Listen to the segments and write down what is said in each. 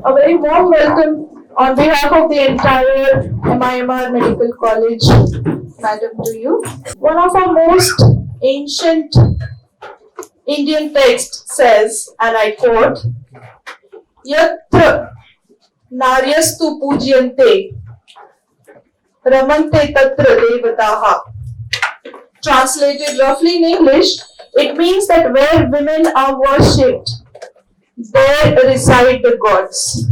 A very warm welcome on behalf of the entire MIMER Medical College, madam, to you. One of our most ancient Indian texts says, and I quote, "Yatra naryastu pujyante ramante tatra devataha." Translated roughly in English, it means that where women are worshipped, there reside the gods.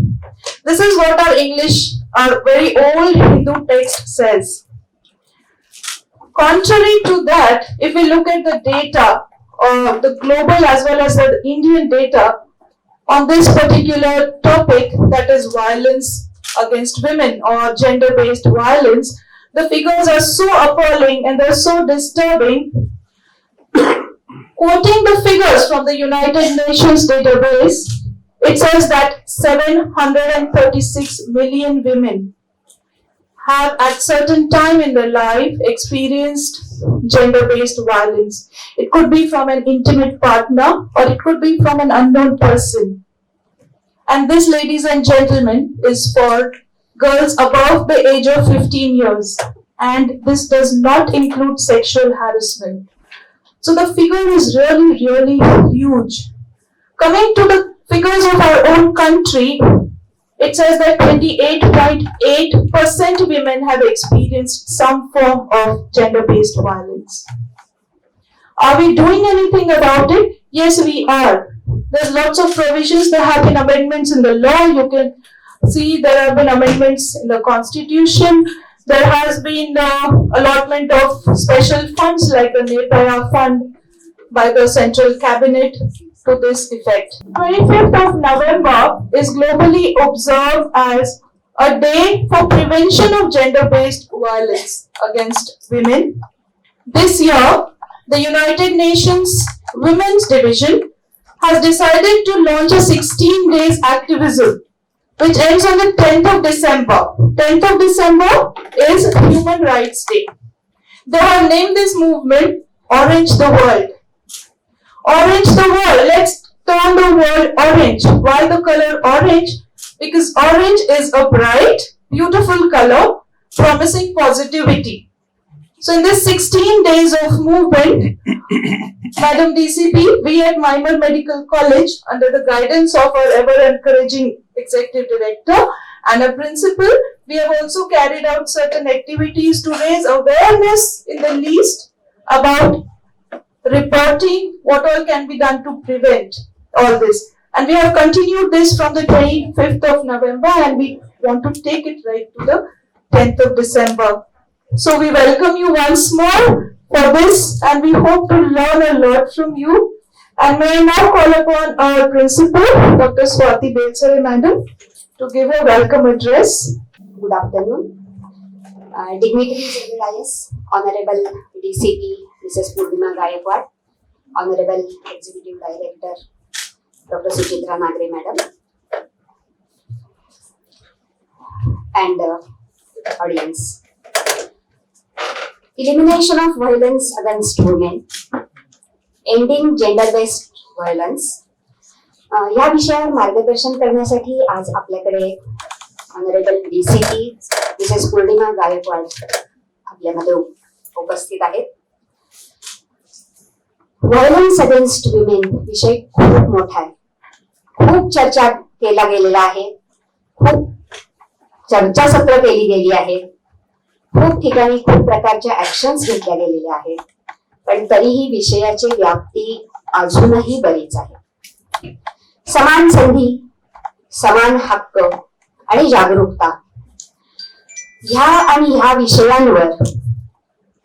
This is what our English, our very old Hindu text says. Contrary to that, if we look at the data, the global as well as the Indian data on this particular topic, that is violence against women or gender-based violence, the figures are so appalling and they're so disturbing. Quoting the figures from the United Nations database, it says that 736 million women have at certain time in their life experienced gender-based violence. It could be from an intimate partner or it could be from an unknown person. And this, ladies and gentlemen, is for girls above the age of 15 years. And this does not include sexual harassment. So the figure is really, really huge. Coming to the figures of our own country, it says that 28.8% women have experienced some form of gender-based violence. Are we doing anything about it? Yes, we are. There's lots of provisions. There have been amendments in the law. You can see there have been amendments in the Constitution. There has been allotment of special funds like the 𝗞𝗵𝗻𝗄𝗀 fund by the central cabinet to this effect. 25th of November is globally observed as a day for prevention of gender-based violence against women. This year, the United Nations Women's Division has decided to launch a 16 days activism which ends on the 10th of December. 10th of December is Human Rights Day. They have named this movement Orange the World. Orange the world. Let's turn the world orange. Why the color orange? Because orange is a bright, beautiful color promising positivity. So in this 16 days of movement, Madam DCP, we at MIMER Medical College, under the guidance of our ever-encouraging Executive Director and a Principal, we have also carried out certain activities to raise awareness in the least about reporting what all can be done to prevent all this. And we have continued this from the 25th of November and we want to take it right to the 10th of December. So we welcome you once more for this and we hope to learn a lot from you. And may I now call upon our Principal, Dr. 𝗚𝗶𝗶𝗿𝗂𝗀 madam, to give a welcome address. Good afternoon. Dignitaries of the dais, Honorable DCP Ms Pournima Gaikwad, Honorable Executive Director Dr. Suchitra Nagre madam, and audience. Elimination of violence against women, ending gender-based violence. या विषयावर मार्गदर्शन करण्यासाठी आज आपल्याकडे honourable DCP Mrs Purnima Gaikwad आपल्यामध्ये उपस्थित आहेत. Violence against women विषय खूप मोठा आहे, खूप चर्चा केला गेलेला आहे, खूप चर्चासत्र केली गेली आहे, खूप ठिकाणी खूप प्रकारच्या ऍक्शन्स घेतल्या गेलेल्या आहेत, पण तरीही विषयाची व्याप्ती अजूनही बरीच आहे. समान संधी, समान हक्क आणि जागरूकता ह्या विषयांवर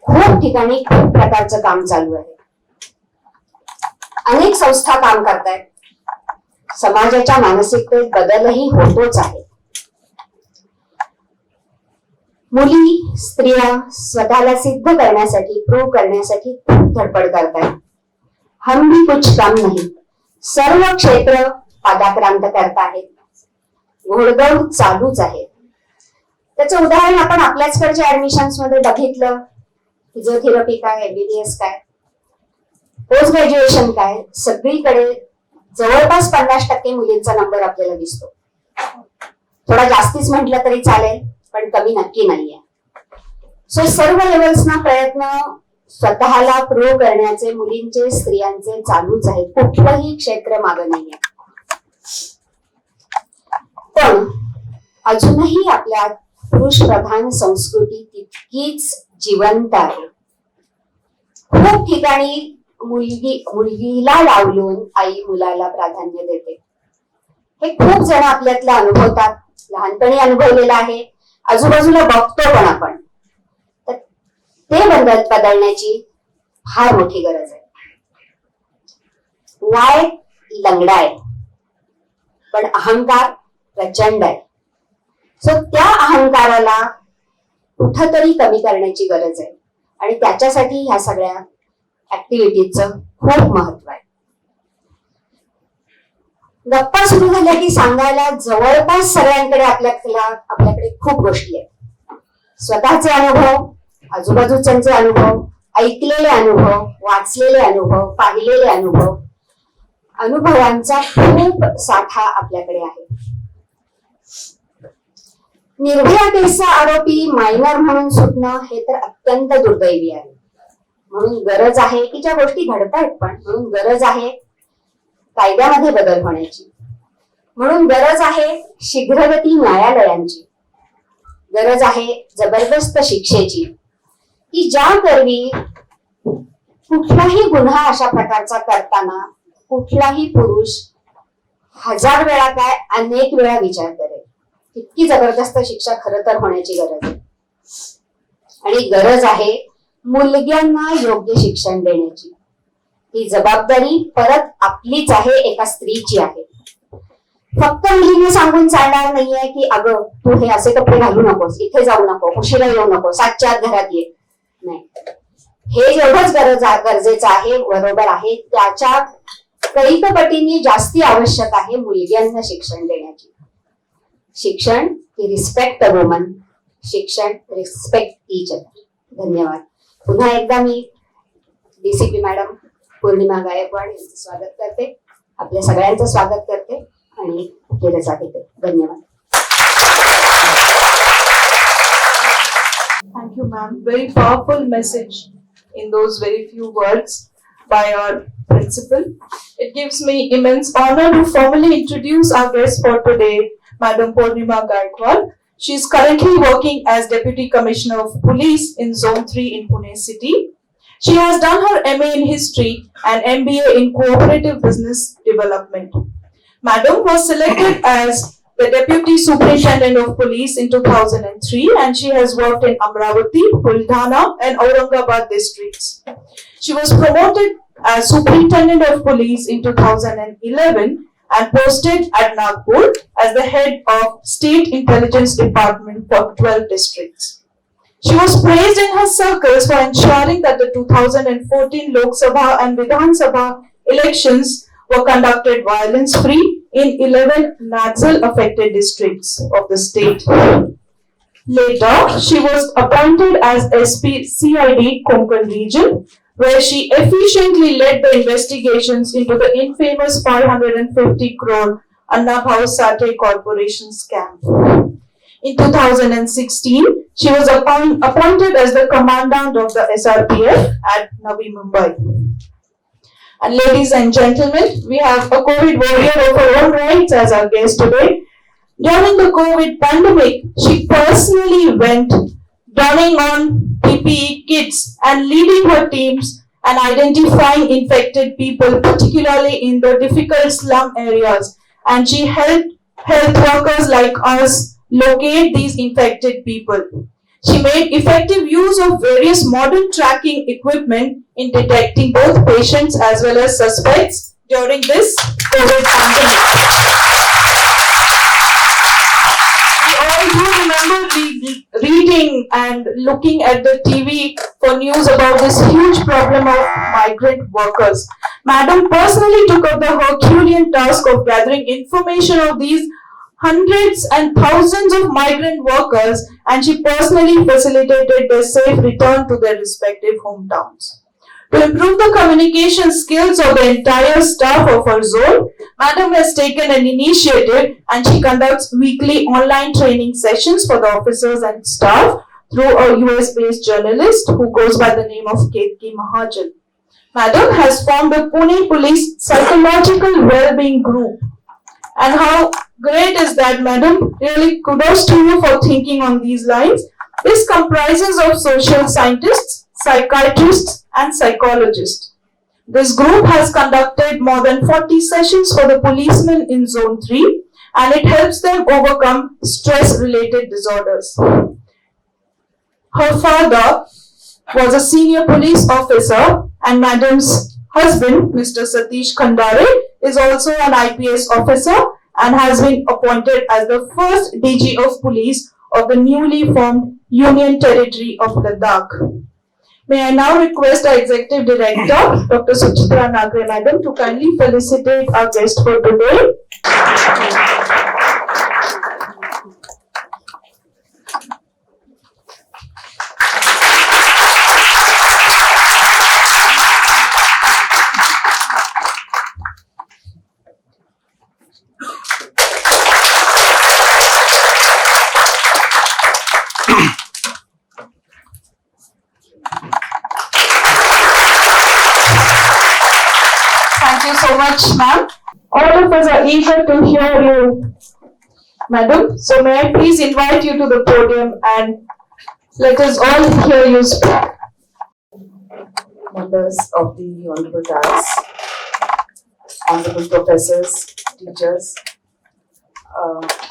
खूप ठिकाणी खूप प्रकारचं काम चालू आहे. अनेक संस्था काम करतायत. समाजाच्या मानसिकतेत बदलही होतोच आहे. मुली, स्त्रिया स्वतःला सिद्ध करण्यासाठी, प्रूव्ह करण्यासाठी खूप धडपड करतायत. हम भी कुछ कम नहीं, सर्व क्षेत्र पादाक्रांत करत आहेत. घोडदौड चालूच आहे. त्याचं उदाहरण आपण आपल्याचकडच्या ऍडमिशन्स मध्ये बघितलं. फिजिओथेरपी काय, MBBS काय, पोस्ट ग्रॅज्युएशन काय, सगळीकडे जवळपास 50% मुलींचा नंबर आपल्याला दिसतो. थोडा जास्तीच म्हटलं तरी चालेल, पण कमी नक्की नाहीये. सो सर्व लेवल्सना प्रयत्न स्वतःला प्रूव्ह करण्याचे मुलींचे, स्त्रियांचे चालूच आहेत. कुठलंही क्षेत्र मागं नाहीये. पण अजूनही आपल्या पुरुष प्रधान संस्कृती तितकीच जिवंत आहे. खूप ठिकाणी मुलगीला डावलून आई मुलाला प्राधान्य देते. हे खूप जण आपल्यातलं अनुभवतात, लहानपणी अनुभवलेलं आहे, आजूबाजूला बघतो पण आपण. तर ते बदलण्याची फार मोठी गरज आहे. न्याय लंगडा आहे, पण अहंकार प्रचंड आहे. सो त्या अहंकाराला कुठंतरी कमी करण्याची गरज आहे आणि त्याच्यासाठी ह्या सगळ्या ऍक्टिव्हिटीजचं खूप महत्व आहे. गप्पा सुरू झाल्या की सांगायला जवळपास सगळ्यांकडे आपल्याकडे खूप गोष्टी आहेत. स्वतःचे अनुभव, आजूबाजूच्यांचे अनुभव, ऐकलेले अनुभव, वाचलेले अनुभव, पाहिलेले अनुभव, अनुभवांचा खूप साठा आपल्याकडे आहे. निर्भया केसचा आरोपी मायनर म्हणून सुटणं हे तर अत्यंत दुर्दैवी आहे. म्हणून गरज आहे की ज्या गोष्टी घडतायत, पण म्हणून गरज आहे कायद्यामध्ये बदल होण्याची. म्हणून गरज आहे शीघ्रगती न्यायालयांची. गरज आहे जबरदस्त शिक्षेची, की ज्या करवी कुठलाही गुन्हा अशा प्रकारचा करताना कुठलाही पुरुष 1000 वेळा काय अनेक वेळा विचार करेल. इतकी जबरदस्त शिक्षा खरं तर होण्याची गरज आहे. आणि गरज आहे मुलग्यांना योग्य शिक्षण देण्याची. ही जबाबदारी परत आपलीच आहे, एका स्त्रीची आहे. फक्त मुलींना सांगून चालणार नाहीये की अगं तू हे असे कपडे घालू नकोस, इथे जाऊ नको, उशिरा येऊ नको, 7च्या आत घरात ये. नाही, हे जेवढंच गरजेचं आहे, बरोबर आहे, त्याच्या कैक पटीने जास्ती आवश्यक आहे मुलग्यांना शिक्षण देण्याची. शिक्षण ही रिस्पेक्ट द वुमन, शिक्षण रिस्पेक्ट ईच अदर. धन्यवाद. पुन्हा एकदा मी डीसीपी मॅडम पौर्णिमा गायकवाड यांचं स्वागत करते, आपल्या सगळ्यांचं स्वागत करते आणि रजा देते. धन्यवाद. Thank you, ma'am. Very powerful message in those very few words by our principal. It gives me immense honor to formally introduce our guest for today, Madam Pournima Gaikwad. She is currently working as Deputy Commissioner of Police in Zone 3 in Pune City. She has done her MA in History and MBA in Cooperative Business Development. Madam was selected as the Deputy Superintendent of Police in 2003 and she has worked in Amravati, Buldhana and Aurangabad districts. She was promoted as Superintendent of Police in 2011 and posted at Nagpur as the head of State Intelligence Department for 12 districts. She was praised in her circles for ensuring that the 2014 Lok Sabha and Vidhan Sabha elections were conducted violence-free in 11 Naxal-affected districts of the state. Later, she was appointed as SP CID Konkan region, where she efficiently led the investigations into the infamous 550 crore 𝗗𝗏𝗃𝗃 corporation scam. In 2016, she was appointed as the commandant of the SRPF at Navi Mumbai. And ladies and gentlemen, we have a COVID warrior of her own rights as our guest today. During the COVID pandemic, she personally went donning on PPE kits and leading her teams and identifying infected people, particularly in the difficult slum areas. And she helped health workers like us locate these infected people. She made effective use of various modern tracking equipment in detecting both patients as well as suspects during this COVID pandemic. I do remember reading and looking at the TV for news about this huge problem of migrant workers. Madam personally took up the Herculean task of gathering information of these hundreds and thousands of migrant workers, and she personally facilitated their safe return to their respective hometowns. To improve the communication skills of the entire staff of her zone, Madam has taken an initiative and she conducts weekly online training sessions for the officers and staff through a US-based journalist who goes by the name of 𝗞𝗵𝗆𝗄𝗱. Madam has formed a Pune Police Psychological Wellbeing Group. And how great is that, Madam? Really kudos to you for thinking on these lines. This comprises of social scientists, psychiatrists, and psychologists. This group has conducted more than 40 sessions for the policemen in Zone 3, and it helps them overcome stress-related disorders. Her father was a senior police officer, and Madam's husband, Mr. Satish Khandare, is also an IPS officer and has been appointed as the first DG of Police of the newly formed Union Territory of Ladakh. May I now request our Executive Director, Dr. Suchitra Nagre Madam, to kindly felicitate our guest for today. Thank you so much, ma'am. All of us are eager to hear you, madam. So may I please invite you to the podium and let us all hear you speak. Members of the Honorable Dais, Honorable Professors, Teachers,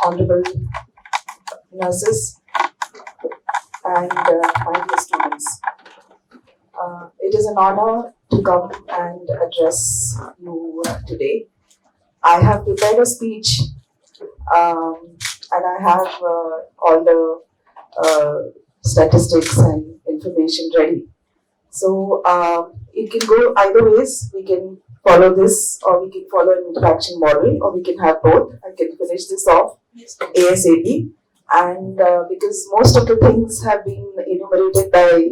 Honorable Nurses, and my dear students. It is an honor to come and address you today. I have prepared a speech and I have all the statistics and information ready. So it can go either ways. We can follow this, or we can follow an interaction model, or we can have both. I can finish this off ASAP. And because most of the things have been enumerated by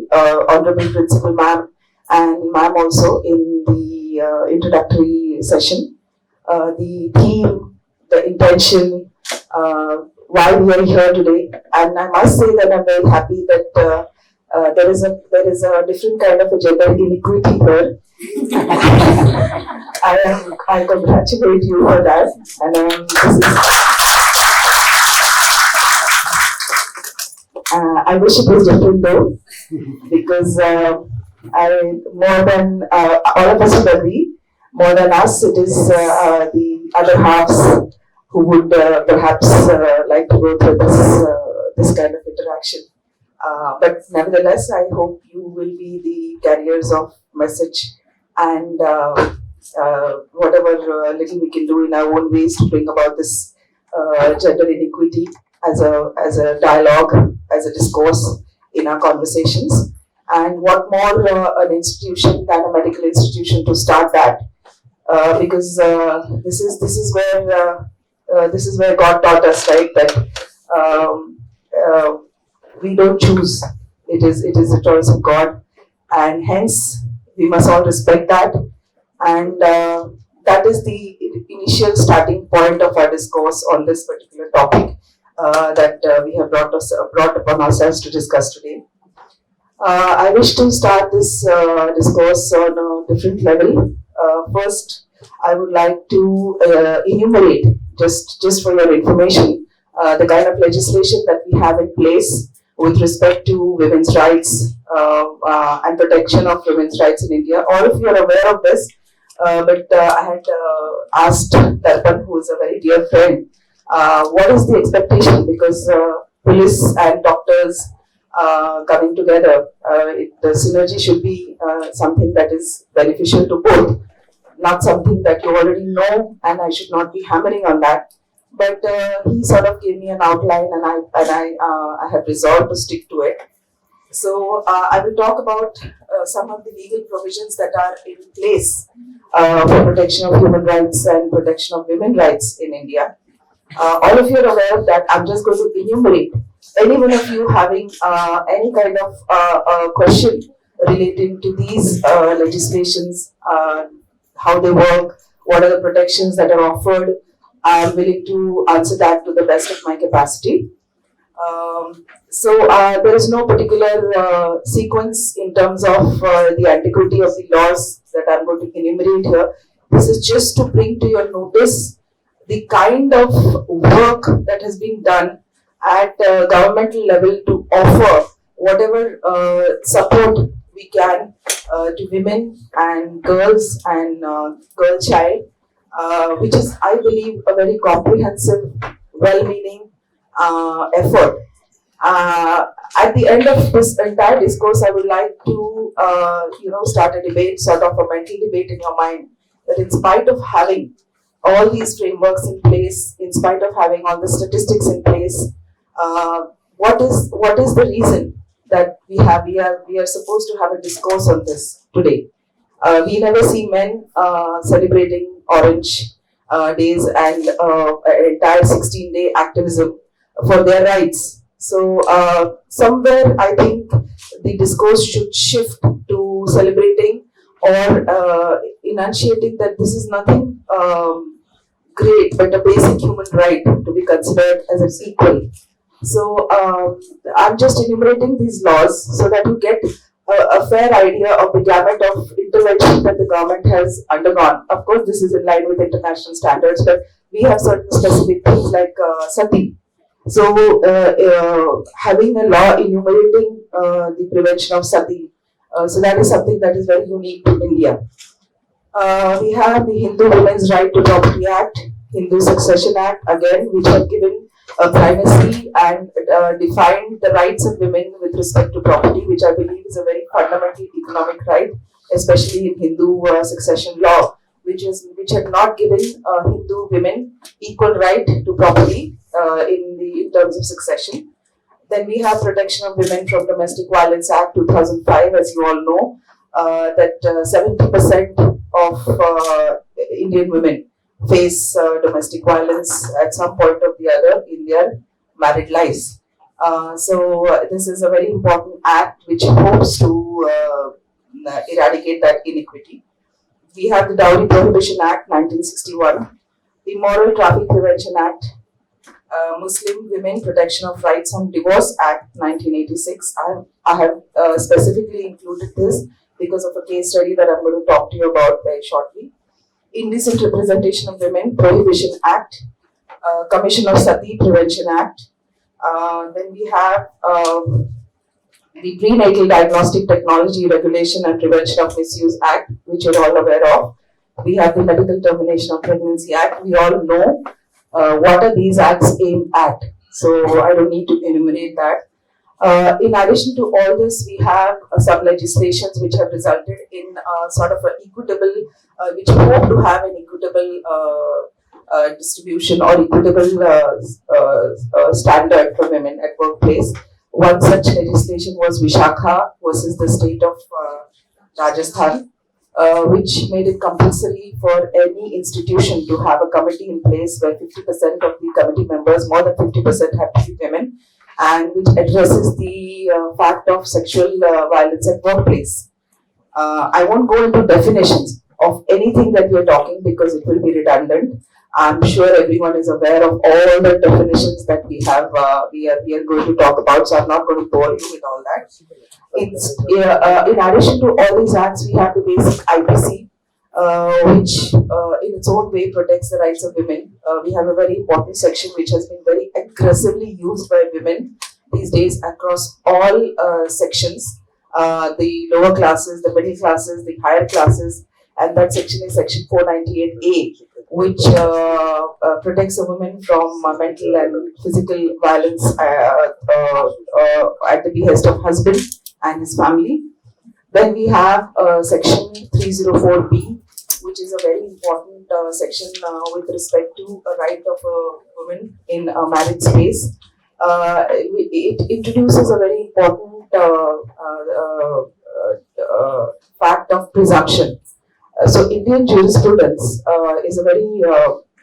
Honorable Principal Ma'am and Ma'am also in the introductory session, the theme, the intention, why we are here today, and I must say that I'm very happy that there is a different kind of a gender inequity here. I congratulate you for that, and this is. I wish it was different though, because more than all of us would agree, more than us, it is the other halves who would perhaps like to go through this kind of interaction. But nevertheless, I hope you will be the carriers of message and whatever little we can do in our own ways to bring about this gender inequity as a dialogue, as a discourse in our conversations. And what more an institution than a medical institution to start that, because this is where God taught us, right? That we don't choose; it is a choice of God, and hence we must all respect that. And that is the initial starting point of our discourse on this particular topic that we have brought upon ourselves to discuss today. I wish to start this discourse on a different level. First, I would like to enumerate, just for your information, the kind of legislation that we have in place with respect to women's rights and protection of women's rights in India. All of you are aware of this, but I had asked Darpan, who is a very dear friend, what is the expectation, because police and doctors coming together, the synergy should be something that is beneficial to both, not something that you already know, and I should not be hammering on that. But he sort of gave me an outline, and I have resolved to stick to it. So I will talk about some of the legal provisions that are in place for protection of human rights and protection of women's rights in India. All of you are aware of that. I'm just going to enumerate. Any one of you having any kind of question relating to these legislations, how they work, what are the protections that are offered. I am willing to answer that to the best of my capacity. There is no particular sequence in terms of the antiquity of the laws that I'm going to enumerate here. This is just to bring to your notice the kind of work that has been done at governmental level to offer whatever support we can to women and girls and girl child, which is, I believe, a very comprehensive, well-meaning effort. At the end of this entire discourse, I would like to, start a debate, sort of a mental debate in your mind, that in spite of having all these frameworks in place, in spite of having all the statistics in place, what is the reason that we are supposed to have a discourse on this today? We never see men celebrating Orange Days and entire 16-day activism for their rights. So somewhere I think the discourse should shift to celebrating or enunciating that this is nothing great, but a basic human right to be considered as an equal. So I'm just enumerating these laws so that you get a fair idea of the gamut of intervention that the government has undergone. Of course, this is in line with international standards, but we have certain specific things like sati. So having a law enumerating the prevention of sati, so that is something that is very unique to India. We have the Hindu Women's Right to Property Act, Hindu Succession Act, again, which have given primacy and defined the rights of women with respect to property, which I believe is a very fundamental economic right, especially in Hindu succession law, which had not given Hindu women equal right to property in terms of succession. Then we have Protection of Women from Domestic Violence Act 2005, as you all know, that 70% of Indian women face domestic violence at some point or the other in their married lives. So this is a very important act which hopes to eradicate that inequity. We have the Dowry Prohibition Act 1961, the Immoral Traffic Prevention Act, Muslim Women Protection of Rights on Divorce Act 1986. I have specifically included this because of a case study that I'm going to talk to you about very shortly. Indecent Representation of Women Prohibition Act, Commission of Sati Prevention Act. Then we have the Prenatal Diagnostic Technology Regulation and Prevention of Misuse Act, which you're all aware of. We have the Medical Termination of Pregnancy Act. We all know what are these acts aimed at. So I don't need to enumerate that. In addition to all this, we have some legislations which have resulted in sort of an equitable, which hope to have an equitable distribution or equitable standard for women at workplace. One such legislation was Vishakha versus the state of Rajasthan, which made it compulsory for any institution to have a committee in place where 50% of the committee members, more than 50% have to be women, and which addresses the fact of sexual violence at workplace. I won't go into definitions of anything that we are talking because it will be redundant. I'm sure everyone is aware of all the definitions that we have. We are going to talk about, so I'm not going to bore you with all that. In addition to all these acts, we have the basic IPC, which in its own way protects the rights of women. We have a very important section which has been very aggressively used by women these days across all sections, the lower classes, the middle classes, the higher classes, and that section is section 498A, which protects a woman from mental and physical violence at the behest of husband and his family. Then we have section 304B, which is a very important section with respect to a right of a woman in a marriage space. It introduces a very important fact of presumption. So Indian jurisprudence is a very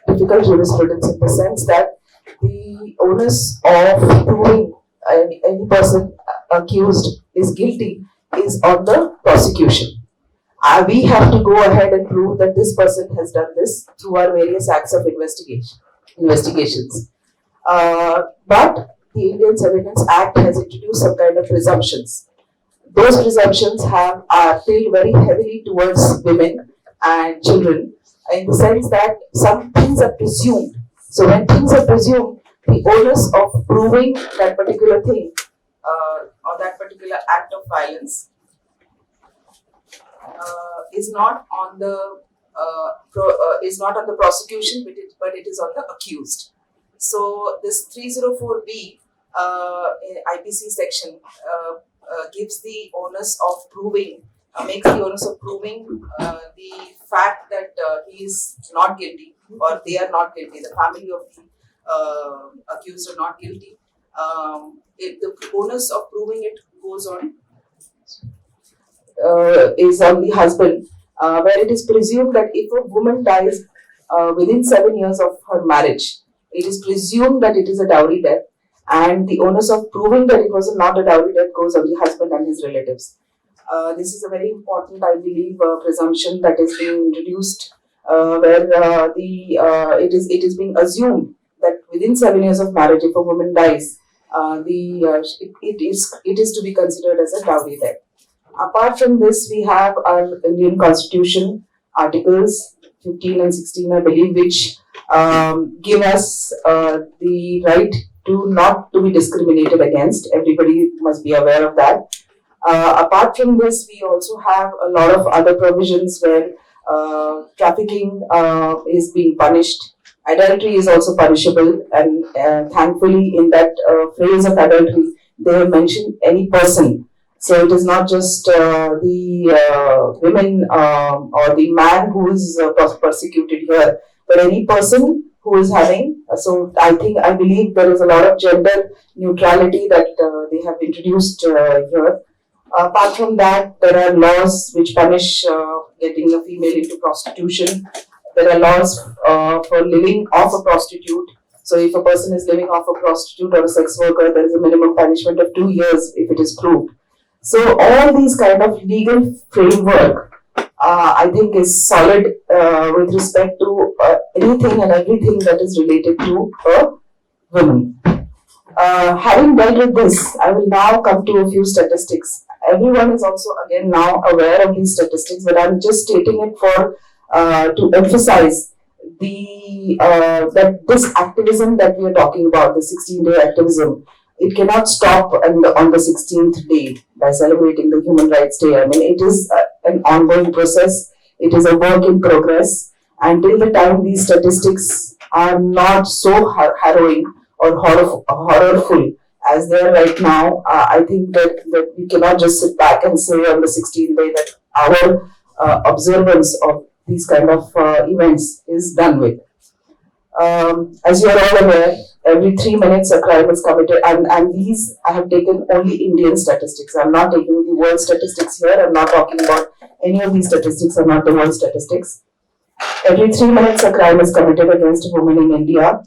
difficult jurisprudence in the sense that the onus of proving any person accused is guilty is on the prosecution. We have to go ahead and prove that this person has done this through our various acts of investigations. But the Indian Surveillance Act has introduced some kind of presumptions. Those presumptions are tilted very heavily towards women and children, in the sense that some things are presumed. So when things are presumed, the onus of proving that particular thing or that particular act of violence is not on the prosecution, but it is on the accused. So this 304B IPC section gives the onus of proving, makes the onus of proving the fact that he is not guilty or they are not guilty. The family of the accused are not guilty. The onus of proving it goes on. Is on the husband, where it is presumed that if a woman dies within 7 years of her marriage, it is presumed that it is a dowry death, and the onus of proving that it was not a dowry death goes on the husband and his relatives. This is a very important, I believe, presumption that is being introduced, where it is being assumed that within 7 years of marriage, if a woman dies, it is to be considered as a dowry death. Apart from this, we have our Indian Constitution, Articles 15 and 16, I believe, which give us the right to not to be discriminated against. Everybody must be aware of that. Apart from this, we also have a lot of other provisions where trafficking is being punished. Adultery is also punishable, and thankfully in that phrase of adultery, they have mentioned any person. So it is not just the women or the man who is persecuted here, but any person who is having. So I believe there is a lot of gender neutrality that they have introduced here. Apart from that, there are laws which punish getting a female into prostitution. There are laws for living off a prostitute. So if a person is living off a prostitute or a sex worker, there is a minimum punishment of 2 years if it is proved. So all these kind of legal framework, I think, is solid with respect to anything and everything that is related to a woman. Having dealt with this, I will now come to a few statistics. Everyone is also again now aware of these statistics, but I'm just stating it for to emphasize that this activism that we are talking about, the 16-day activism, it cannot stop on the 16th day by celebrating the Human Rights Day. I mean, it is an ongoing process. It is a work in progress. Until the time these statistics are not so harrowing or horrorful as they are right now, I think that we cannot just sit back and say on the 16th day that our observance of these kind of events is done with. As you are all aware, every 3 minutes a crime is committed, and these I have taken only Indian statistics. I'm not taking the world statistics here. I'm not talking about any of these statistics are not the world statistics. Every 3 minutes a crime is committed against a woman in India.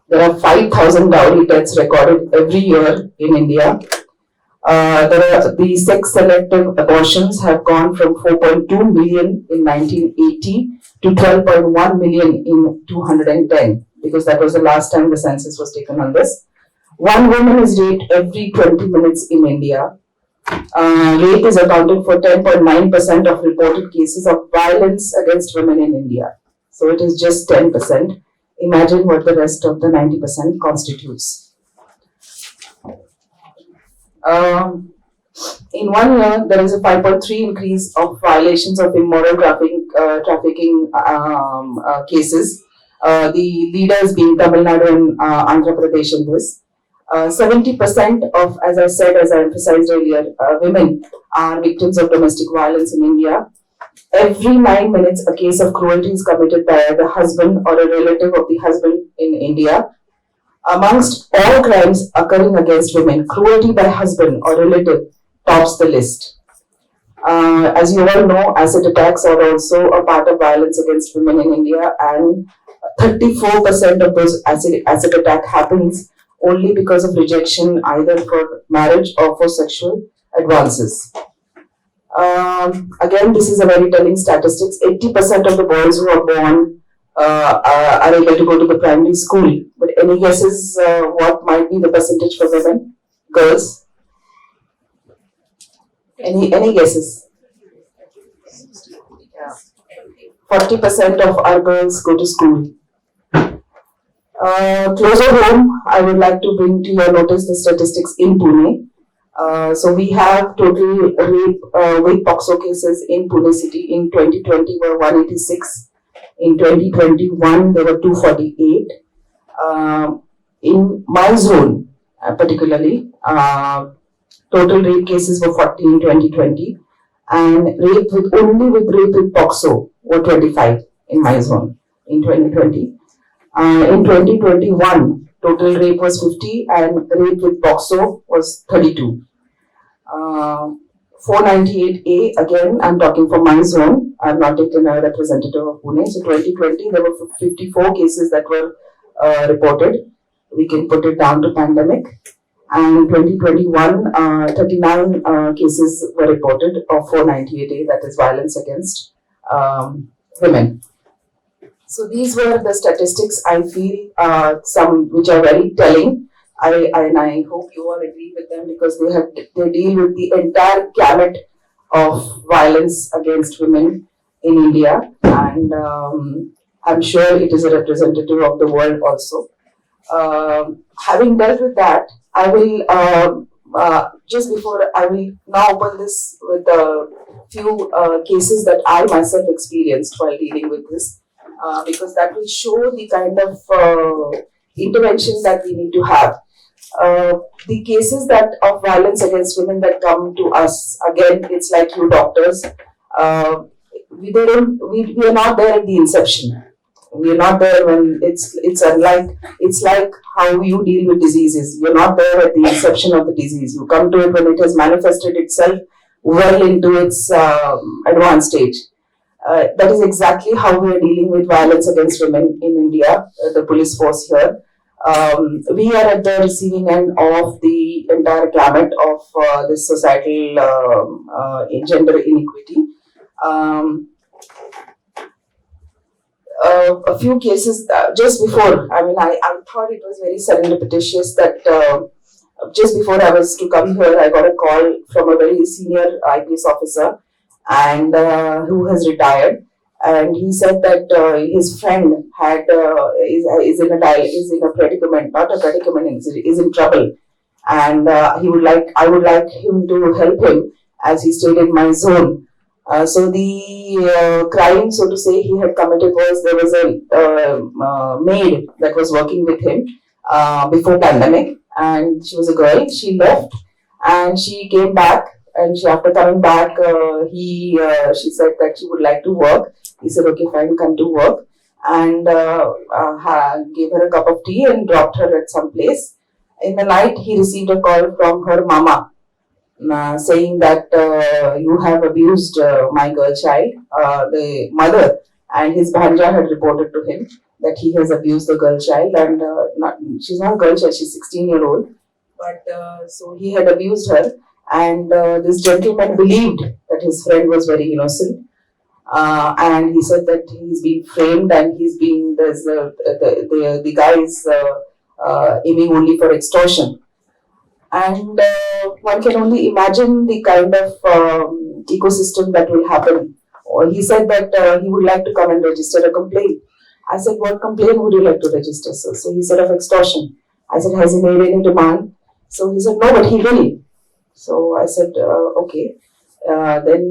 There are 5,000 dowry deaths recorded every year in India. The sex-selective abortions have gone from 4.2 million in 1980 to 12.1 million in 2010, because that was the last time the census was taken on this. One woman is raped every 20 minutes in India. Rape is accounted for 10.9% of reported cases of violence against women in India. So it is just 10%. Imagine what the rest of the 90% constitutes. In 1 year, there is a 5.3 increase of violations of immoral trafficking cases. The leaders being Tamil Nadu and Andhra Pradesh in this. 70% of, as I emphasized earlier, women are victims of domestic violence in India. Every 9 minutes, a case of cruelty is committed by the husband or a relative of the husband in India. Amongst all crimes occurring against women, cruelty by husband or relative tops the list. As you all know, acid attacks are also a part of violence against women in India, and 34% of those acid attack happens only because of rejection, either for marriage or for sexual advances. Again, this is a very telling statistics. 80% of the boys who are born are able to go to the primary school. But any guesses what might be the percentage for women, girls? Any guesses? 40% of our girls go to school. Closer home, I would like to bring to your notice the statistics in Pune. So we have total rape with 𝗞𝗄𝗃 cases in Pune City in 2020 were 186. In 2021 there were 248. In my zone particularly, total rape cases were 40 in 2020, and rape with 𝗏𝗃𝗃 were 25 in my zone in 2020. In 2021, total rape was 50 and rape with 𝗞𝗄 was 32. 498A, again, I'm talking for my zone. I've not taken a representative of Pune. So 2020, there were 54 cases that were reported. We can put it down to pandemic. And 2021, 39 cases were reported of 498A, that is violence against women. So these were the statistics, I feel, some which are very telling. I hope you all agree with them, because they deal with the entire gamut of violence against women in India, and I'm sure it is a representative of the world also. Having dealt with that, I will I will now open this with a few cases that I myself experienced while dealing with this, because that will show the kind of intervention that we need to have. The cases that of violence against women that come to us, again, it's like you doctors. We are not there at the inception. We are not there when it's like how you deal with diseases. You're not there at the inception of the disease. You come to it when it has manifested itself well into its advanced stage. That is exactly how we are dealing with violence against women in India, the police force here. We are at the receiving end of the entire gamut of this societal gender inequity. A few cases just before, I thought it was very serendipitous that just before I was to come here, I got a call from a very senior IPS officer, and who has retired, and he said that his friend had is in a predicament, not a predicament, is in trouble, and I would like him to help him, as he stayed in my zone. So the crime, so to say, he had committed was, there was a maid that was working with him before pandemic, and she was a girl. She left and she came back, and after coming back, she said that she would like to work. He said, okay, fine, come to work, and gave her a cup of tea and dropped her at some place. In the night, he received a call from her mama, saying that you have abused my girl child. The mother and his bhanja had reported to him that he has abused the girl child, and she's not a girl child, she's 16-year-old, but so he had abused her, and this gentleman believed that his friend was very innocent, and he said that he's been framed, and the guy is aiming only for extortion. And one can only imagine the kind of ecosystem that will happen. He said that he would like to come and register a complaint. I said, what complaint would you like to register, sir? So he said, of extortion. I said, has he made any demand? So he said, no, but he will. So I said, okay. Then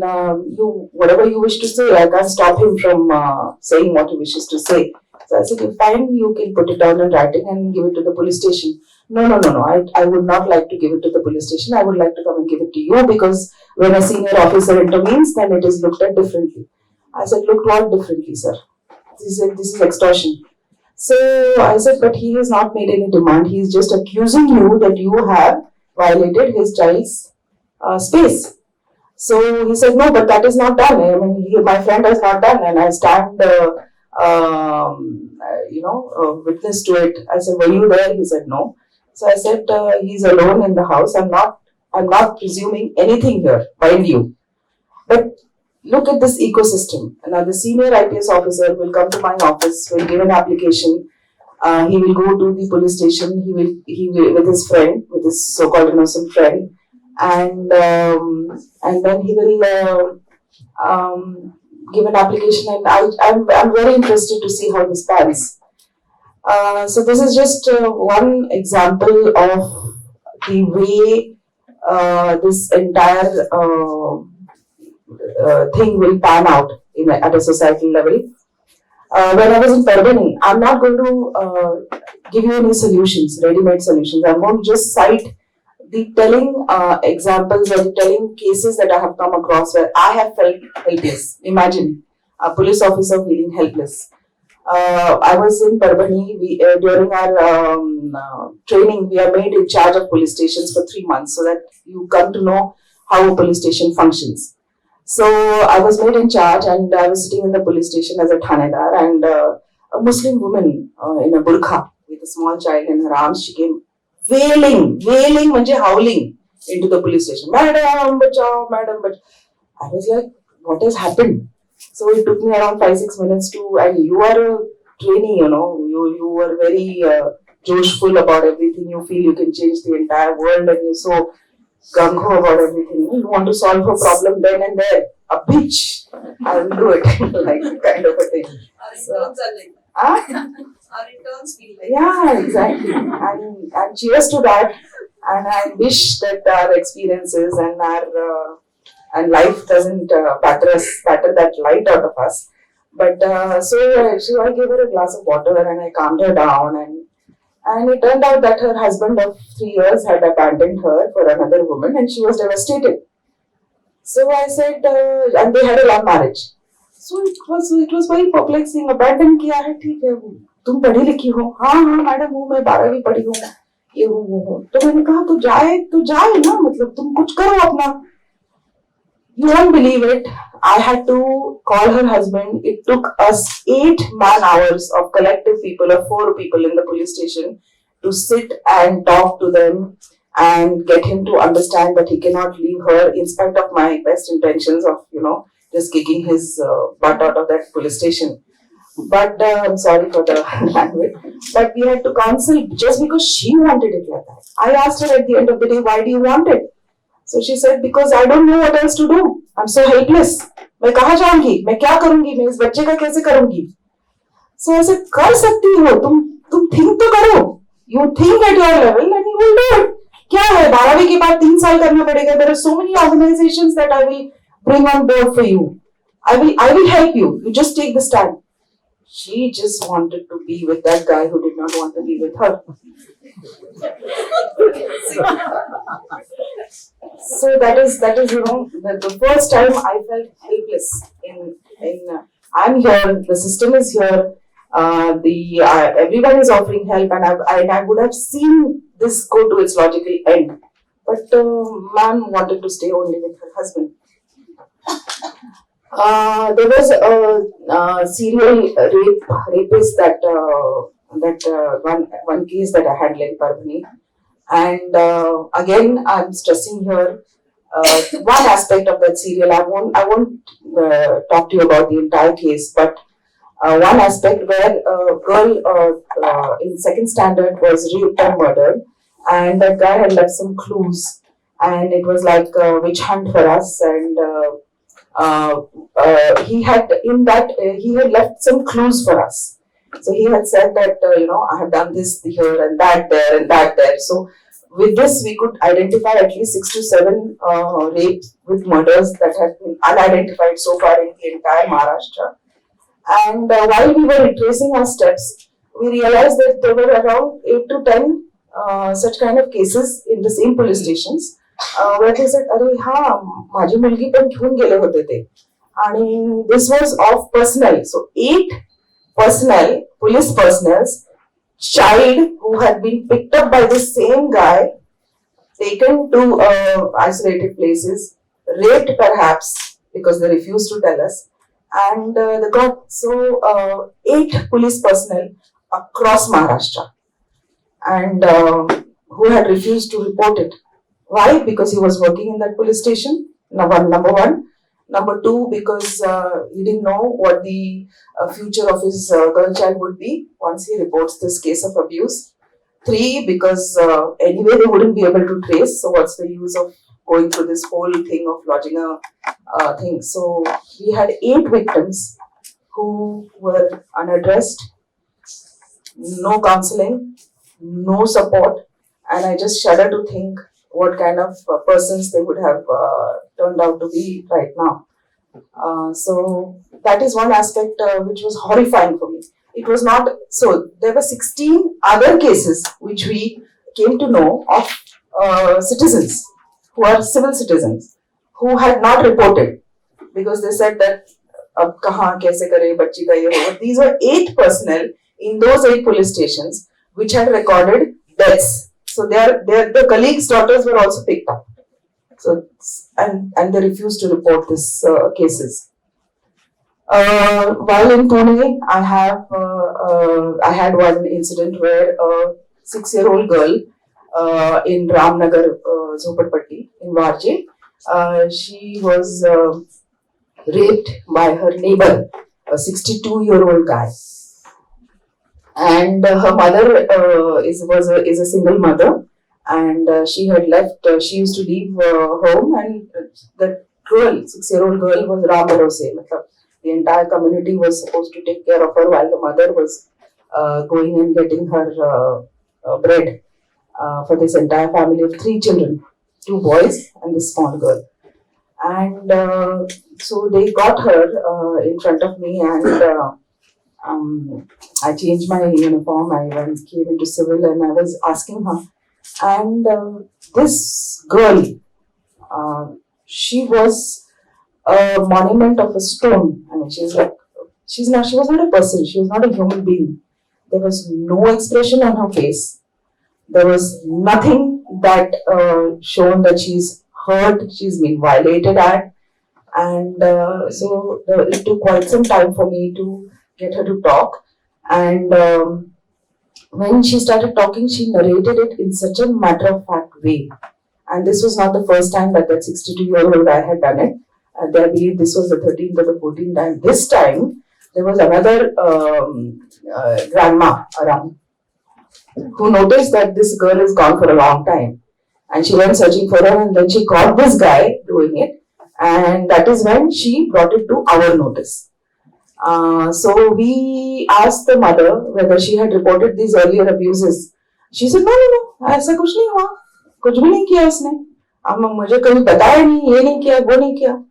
whatever you wish to say, I can't stop him from saying what he wishes to say. So I said, if fine, you can put it down in writing and give it to the police station. No, I would not like to give it to the police station. I would like to come and give it to you, because when a senior officer intervenes, then it is looked at differently. I said, looked what differently, sir? He said, this is extortion. So I said, but he has not made any demand. He is just accusing you that you have violated his child's space. So he said, no, but that is not done. I mean, my friend has not done, and I stand witness to it. I said, were you there? He said, no. So I said, he's alone in the house. I'm not presuming anything here, mind you. But look at this ecosystem. Now the senior IPS officer will come to my office, will give an application. He will go to the police station. He will with his friend, with his so-called innocent friend, and then he will give an application. And I'm very interested to see how this pans. So this is just one example of the way this entire thing will pan out at a societal level. When I was in Perbani, I'm not going to give you any solutions, ready-made solutions. I'm going to just cite the telling examples or the telling cases that I have come across where I have felt helpless. Imagine a police officer feeling helpless. I was in Perbani. During our training, we are made in charge of police stations for 3 months so that you come to know how a police station functions. So I was made in charge, and I was sitting in the police station as a thanedar, and a Muslim woman in a burqa with a small child in her arms, she came wailing, howling into the police station. Madam, bachao, madam, but I was like, what has happened? So it took me around 5-6 minutes and you are a trainee, you were very joshful about everything. You feel you can change the entire world, and you're so gung-ho about everything. You want to solve a problem then and there. A bitch, I will do it, like kind of a thing. Our interns are like that. Our interns feel like yeah, exactly. And cheers to that. And I wish that our experiences and our life doesn't batter that light out of us. But so I gave her a glass of water and I calmed her down, and it turned out that her husband of 3 years had abandoned her for another woman, and she was devastated. So I said, and they had a love marriage. So it was very perplexing. Abandon किया है, ठीक है, तुम पढ़ी लिखी हो, हाँ madam हूँ, मैं 12वीं पढ़ी हूँ, ये हूँ. तो मैंने कहा तो जाए ना, मतलब तुम कुछ करो अपना. You won't believe it. I had to call her husband. It took us 8 man-hours of collective people, of 4 people in the police station, to sit and talk to them and get him to understand that he cannot leave her in spite of my best intentions of, just kicking his butt out of that police station. But I'm sorry for the language. But we had to counsel just because she wanted it like that. I asked her at the end of the day, why do you want it? So she said, because I don't know what else to do. I'm so helpless. मैं कहाँ जाऊँगी? मैं क्या करूँगी? मैं इस बच्चे का कैसे करूँगी? So I said, कर सकती हो. तुम think तो करो. You think at your level and you will do it. क्या है? 12वीं के बाद 3 साल करना पड़ेगा. There are so many organizations that I will bring on board for you. I will help you. You just take the stand. She just wanted to be with that guy who did not want to be with her. So that is the first time I felt helpless. I'm here, the system is here, everyone is offering help, and I would have seen this go to its logical end. But ma'am wanted to stay only with her husband. There was a serial rapist that one case that I handled in Parbhani. And again, I'm stressing here one aspect of that serial. I won't talk to you about the entire case, but one aspect where a girl in 2nd standard was raped and murdered, and that guy had left some clues, and it was like a witch hunt for us. And he had left some clues for us. So he had said that, I have done this here and that there and that there. So with this, we could identify at least 6 to 7 rapes with murders that had been unidentified so far in the entire Maharashtra. And while we were retracing our steps, we realized that there were around 8 to 10 such kind of cases in the same police stations where they said, "Arey ha, माझी मुलगी पण घेऊन गेले होते ते." And this was of personnel. So 8 personnel, police personnel's child who had been picked up by the same guy, taken to isolated places, raped perhaps because they refused to tell us, and they got 8 police personnel across Maharashtra, and who had refused to report it. Why? Because he was working in that police station. Number one. Number two, because he didn't know what the future of his girl child would be once he reports this case of abuse. Three, because anyway they wouldn't be able to trace, so what's the use of going through this whole thing of lodging a thing. So we had 8 victims who were unaddressed, no counseling, no support, and I just shudder to think what kind of persons they would have turned out to be right now. So that is one aspect which was horrifying for me. It was not, so there were 16 other cases which we came to know of citizens who are civil citizens who had not reported because they said that ab kahan kaise kare bachchi ka ye ho. These were 8 personnel in those 8 police stations which had recorded deaths. So their colleagues' daughters were also picked up. So and they refused to report these cases. While in Pune, I had one incident where a 6-year-old girl in Ramnagar, 𝗂𝗶𝗶𝗃𝗃 in 𝗲𝗏, she was raped by her neighbor, a 62-year-old guy. And her mother is a single mother, and she had left. She used to leave home, and the girl, 6-year-old girl, was Ram Bharose. The entire community was supposed to take care of her while the mother was going and getting her bread for this entire family of 3 children, 2 boys and this small girl. And so they got her in front of me, and I changed my uniform. I came into civil, and I was asking her. And this girl, she was a monument of a stone. I mean, she was not a person. She was not a human being. There was no expression on her face. There was nothing that shown that she's hurt, she's been violated at. And so it took quite some time for me to get her to talk. And when she started talking, she narrated it in such a matter-of-fact way. And this was not the first time that 62-year-old guy had done it. I believe this was the 13th or the 14th time. This time, there was another grandma around who noticed that this girl is gone for a long time. And she went searching for her, and then she caught this guy doing it. And that is when she brought it to our notice. So we asked the mother whether she had reported these earlier abuses. She said, no, ऐसा कुछ नहीं हुआ, कुछ भी नहीं किया उसने. मुझे कभी बताया नहीं, ये नहीं किया, वो नहीं किया.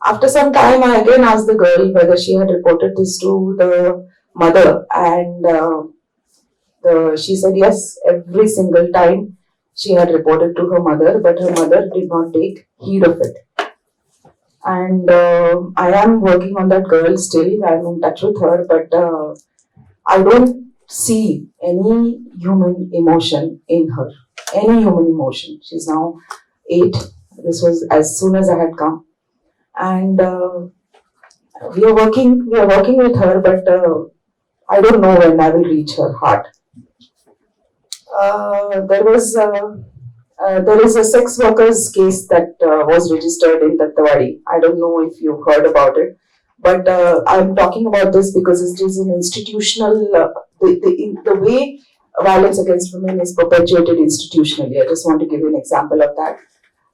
After some time, I again asked the girl whether she had reported this to the mother, and she said yes, every single time she had reported to her mother, but her mother did not take heed of it. And I am working on that girl still. I'm in touch with her, but I don't see any human emotion in her. Any human emotion. She's now 8. This was as soon as I had come. And we are working with her, but I don't know when I will reach her heart. There is a sex workers case that was registered in 𝗏𝗏𝗃𝗃. I don't know if you've heard about it, but I'm talking about this because it is an institutional, the way violence against women is perpetuated institutionally. I just want to give you an example of that.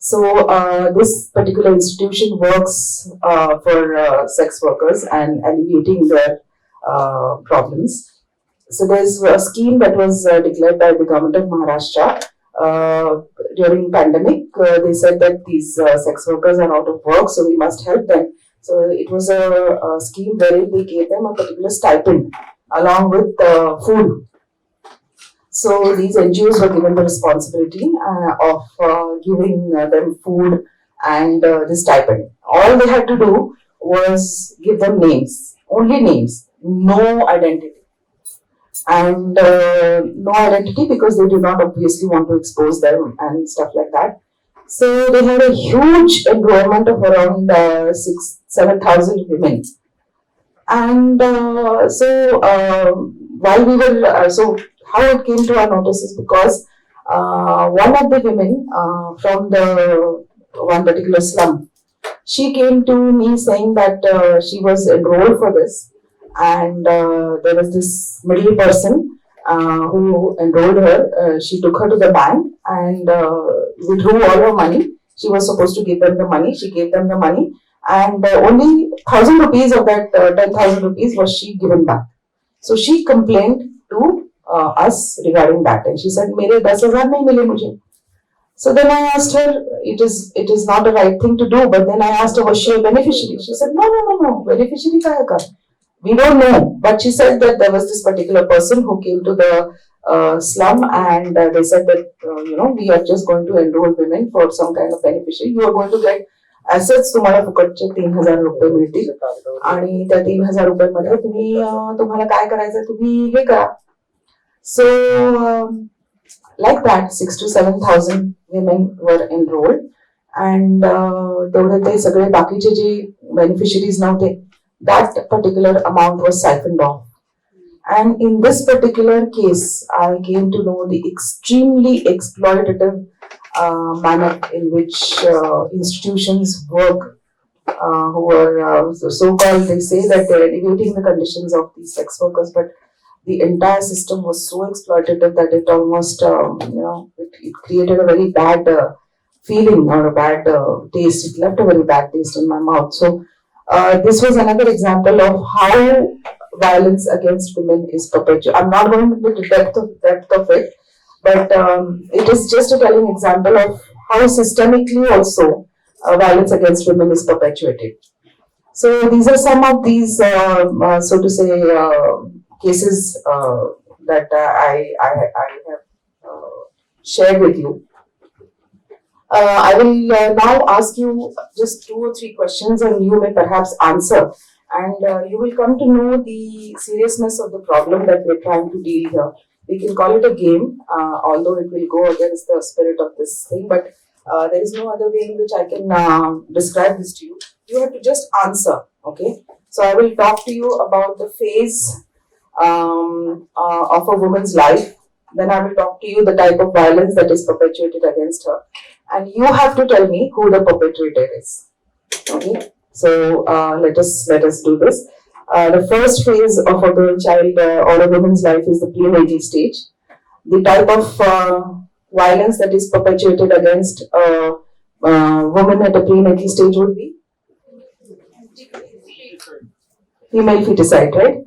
So this particular institution works for sex workers and alleviating their problems. So there's a scheme that was declared by the government of Maharashtra during pandemic. They said that these sex workers are out of work, so we must help them. So it was a scheme wherein they gave them a particular stipend along with food. So these NGOs were given the responsibility of giving them food and the stipend. All they had to do was give them names, only names, no identity. And no identity because they do not obviously want to expose them and stuff like that. So they had a huge enrollment of around 7,000 women. And while we were, so how it came to our notice is because one of the women from the one particular slum, she came to me saying that she was enrolled for this, and there was this middle person who enrolled her. She took her to the bank and withdrew all her money. She was supposed to give them the money. She gave them the money, and only 1,000 rupees of that 10,000 rupees was she given back. So she complained to us regarding that, and she said, "मेरे 10,000 नहीं मिले मुझे." So then I asked her, it is not the right thing to do, but then I asked her, was she a beneficiary? She said, no, beneficiary kaha ka? We don't know, but she said that there was this particular person who came to the slum, and they said that, we are just going to enroll women for some kind of beneficiary. You are going to get assets, तुम्हाला फुकटचे 3,000 रुपये मिळतील, आणि त्या 3,000 रुपयांमध्ये तुम्हाला काय करायचं तुम्ही हे करा. So like that, 6,000 to 7,000 women were enrolled, and तेवढे ते सगळे बाकीचे जे beneficiaries नव्हते, that particular amount was siphoned off. And in this particular case, I came to know the extremely exploitative manner in which institutions work, who are so-called, they say that they're elevating the conditions of these sex workers, but the entire system was so exploitative that it almost, it created a very bad feeling or a bad taste. It left a very bad taste in my mouth. So this was another example of how violence against women is perpetuated. I'm not going into the depth of it, but it is just a telling example of how systemically also violence against women is perpetuated. So these are some of these, so to say, cases that I have shared with you. I will now ask you just 2 or 3 questions, and you may perhaps answer, and you will come to know the seriousness of the problem that we're trying to deal here. We can call it a game, although it will go against the spirit of this thing, but there is no other way in which I can describe this to you. You have to just answer, okay? So I will talk to you about the phase of a woman's life. Then I will talk to you the type of violence that is perpetuated against her, and you have to tell me who the perpetrator is. Okay, so let us do this. The first phase of a girl child or a woman's life is the prenatal stage. The type of violence that is perpetuated against a woman at a prenatal stage would be female feticide, right?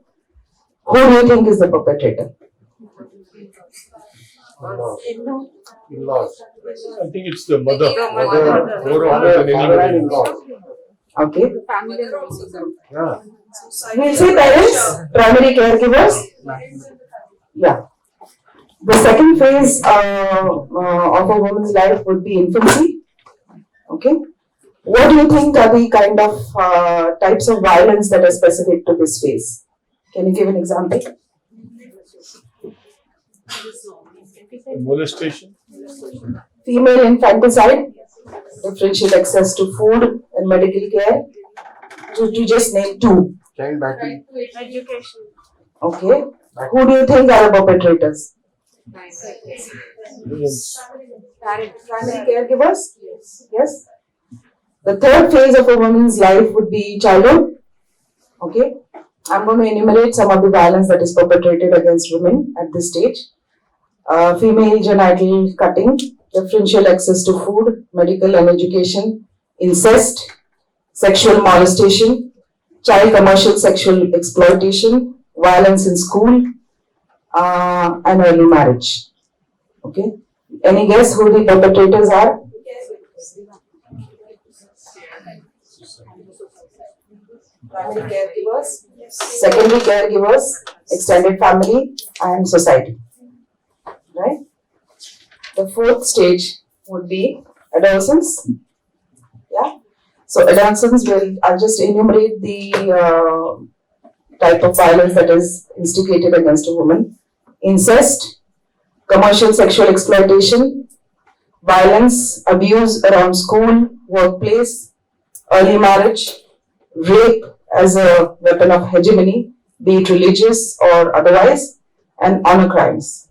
Who do you think is the perpetrator? In-laws. I think it's the mother. Okay. Yeah. We'll say parents, primary caregivers. Yeah. The second phase of a woman's life would be infancy. Okay. What do you think are the kind of types of violence that are specific to this phase? Can you give an example? Molestation. Female infanticide, differential access to food and medical care. To just name 2. Child battery. Education. Okay. Who do you think are the perpetrators? Primary caregivers? Yes. The third phase of a woman's life would be childhood. Okay. I'm going to enumerate some of the violence that is perpetrated against women at this stage. Female genital cutting, differential access to food, medical and education, incest, sexual molestation, child commercial sexual exploitation, violence in school, and early marriage. Okay. Any guess who the perpetrators are? Primary caregivers, secondary caregivers, extended family, and society. Right? The fourth stage would be adolescence. Yeah. So adolescence I'll just enumerate the type of violence that is instigated against a woman. Incest, commercial sexual exploitation, violence, abuse around school, workplace, early marriage, rape as a weapon of hegemony, be it religious or otherwise, and honor crimes.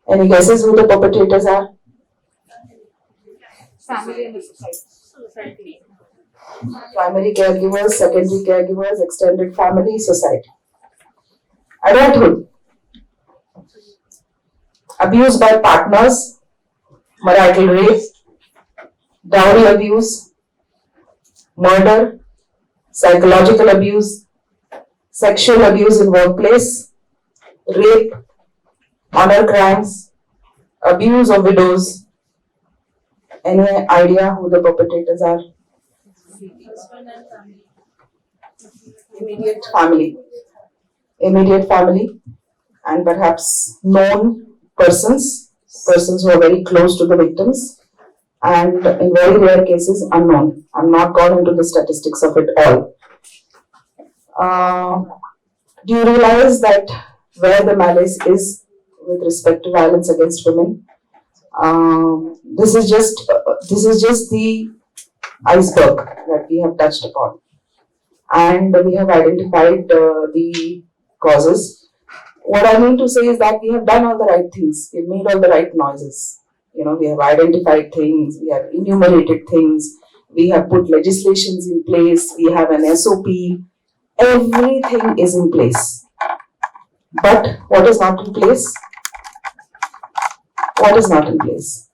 Any guesses who the perpetrators are? Family and society. Primary caregivers, secondary caregivers, extended family, society. Adulthood. Abuse by partners, marital rape, dowry abuse, murder, psychological abuse, sexual abuse in workplace, rape, honor crimes, abuse of widows. Any idea who the perpetrators are? Immediate family. Immediate family and perhaps known persons who are very close to the victims, and in very rare cases unknown. I'm not gone into the statistics of it all. Do you realize that where the malice is with respect to violence against women? This is just the iceberg that we have touched upon, and we have identified the causes. What I mean to say is that we have done all the right things. We've made all the right noises. We have identified things. We have enumerated things. We have put legislations in place. We have an SOP. Everything is in place. But what is not in place? What is not in place?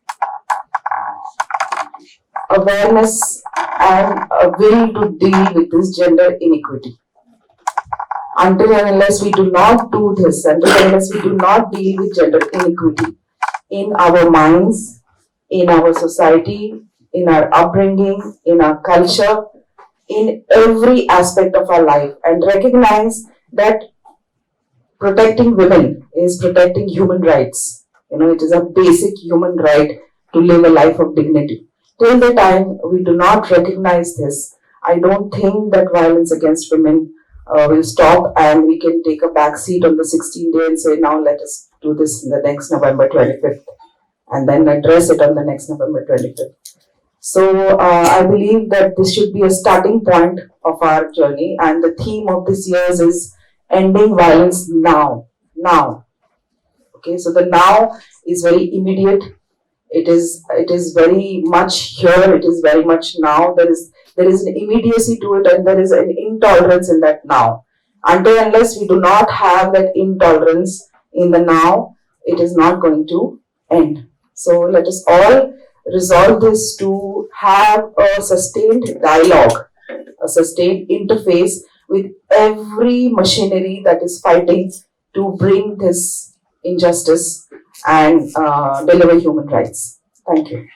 Awareness and a will to deal with this gender inequity. Until and unless we do not do this, until and unless we do not deal with gender inequity in our minds, in our society, in our upbringing, in our culture, in every aspect of our life, and recognize that protecting women is protecting human rights. It is a basic human right to live a life of dignity. Till the time we do not recognize this, I don't think that violence against women will stop and we can take a back seat on the 16th day and say, now let us do this in the next November 25th and then address it on the next November 25th. So I believe that this should be a starting point of our journey, and the theme of this year's is ending violence now. Now. Okay, so the now is very immediate. It is very much here. It is very much now. There is an immediacy to it, and there is an intolerance in that now. Until unless we do not have that intolerance in the now, it is not going to end. So let us all resolve this to have a sustained dialogue, a sustained interface with every machinery that is fighting to bring this injustice and deliver human rights. Thank you.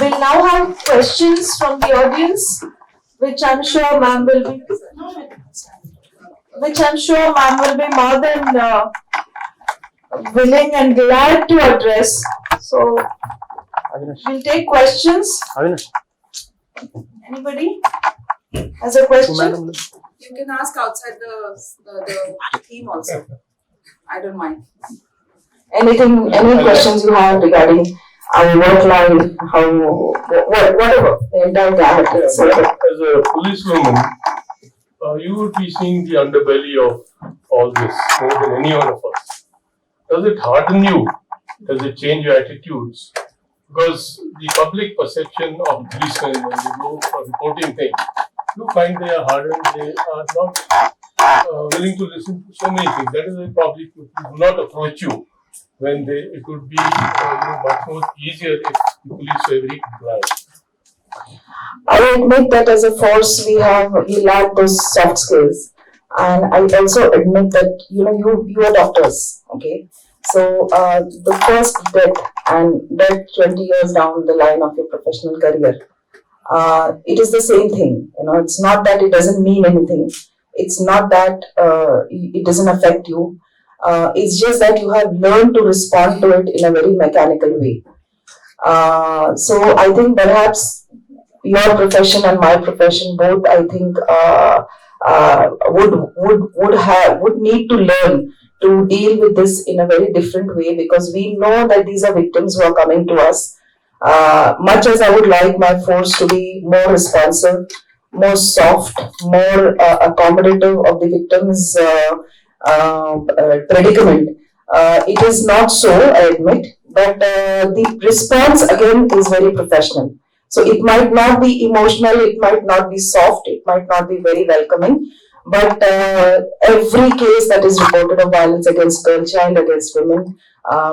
We'll now have questions from the audience, which I'm sure ma'am will be more than willing and glad to address. So we'll take questions. Anybody has a question? You can ask outside the theme also. I don't mind. Any questions you have regarding our work life, whatever, the entire gamut. As a policewoman, you would be seeing the underbelly of all this more than any one of us. Does it harden you? Does it change your attitudes? Because the public perception of policemen when they go for reporting things, you find they are hardened, they are not willing to listen to so many things. That is why probably people do not approach you when it would be much more easier if the police were very compliant. I admit that as a force we lack those soft skills, and I also admit that you are doctors, okay. So the first death 20 years down the line of your professional career, it is the same thing. It's not that it doesn't mean anything. It's not that it doesn't affect you. It's just that you have learned to respond to it in a very mechanical way. So I think perhaps your profession and my profession both, I think, would need to learn to deal with this in a very different way, because we know that these are victims who are coming to us. Much as I would like my force to be more responsive, more soft, more accommodative of the victims' predicament. It is not so, I admit, but the response again is very professional. So it might not be emotional, it might not be soft, it might not be very welcoming, but every case that is reported of violence against girl child, against women,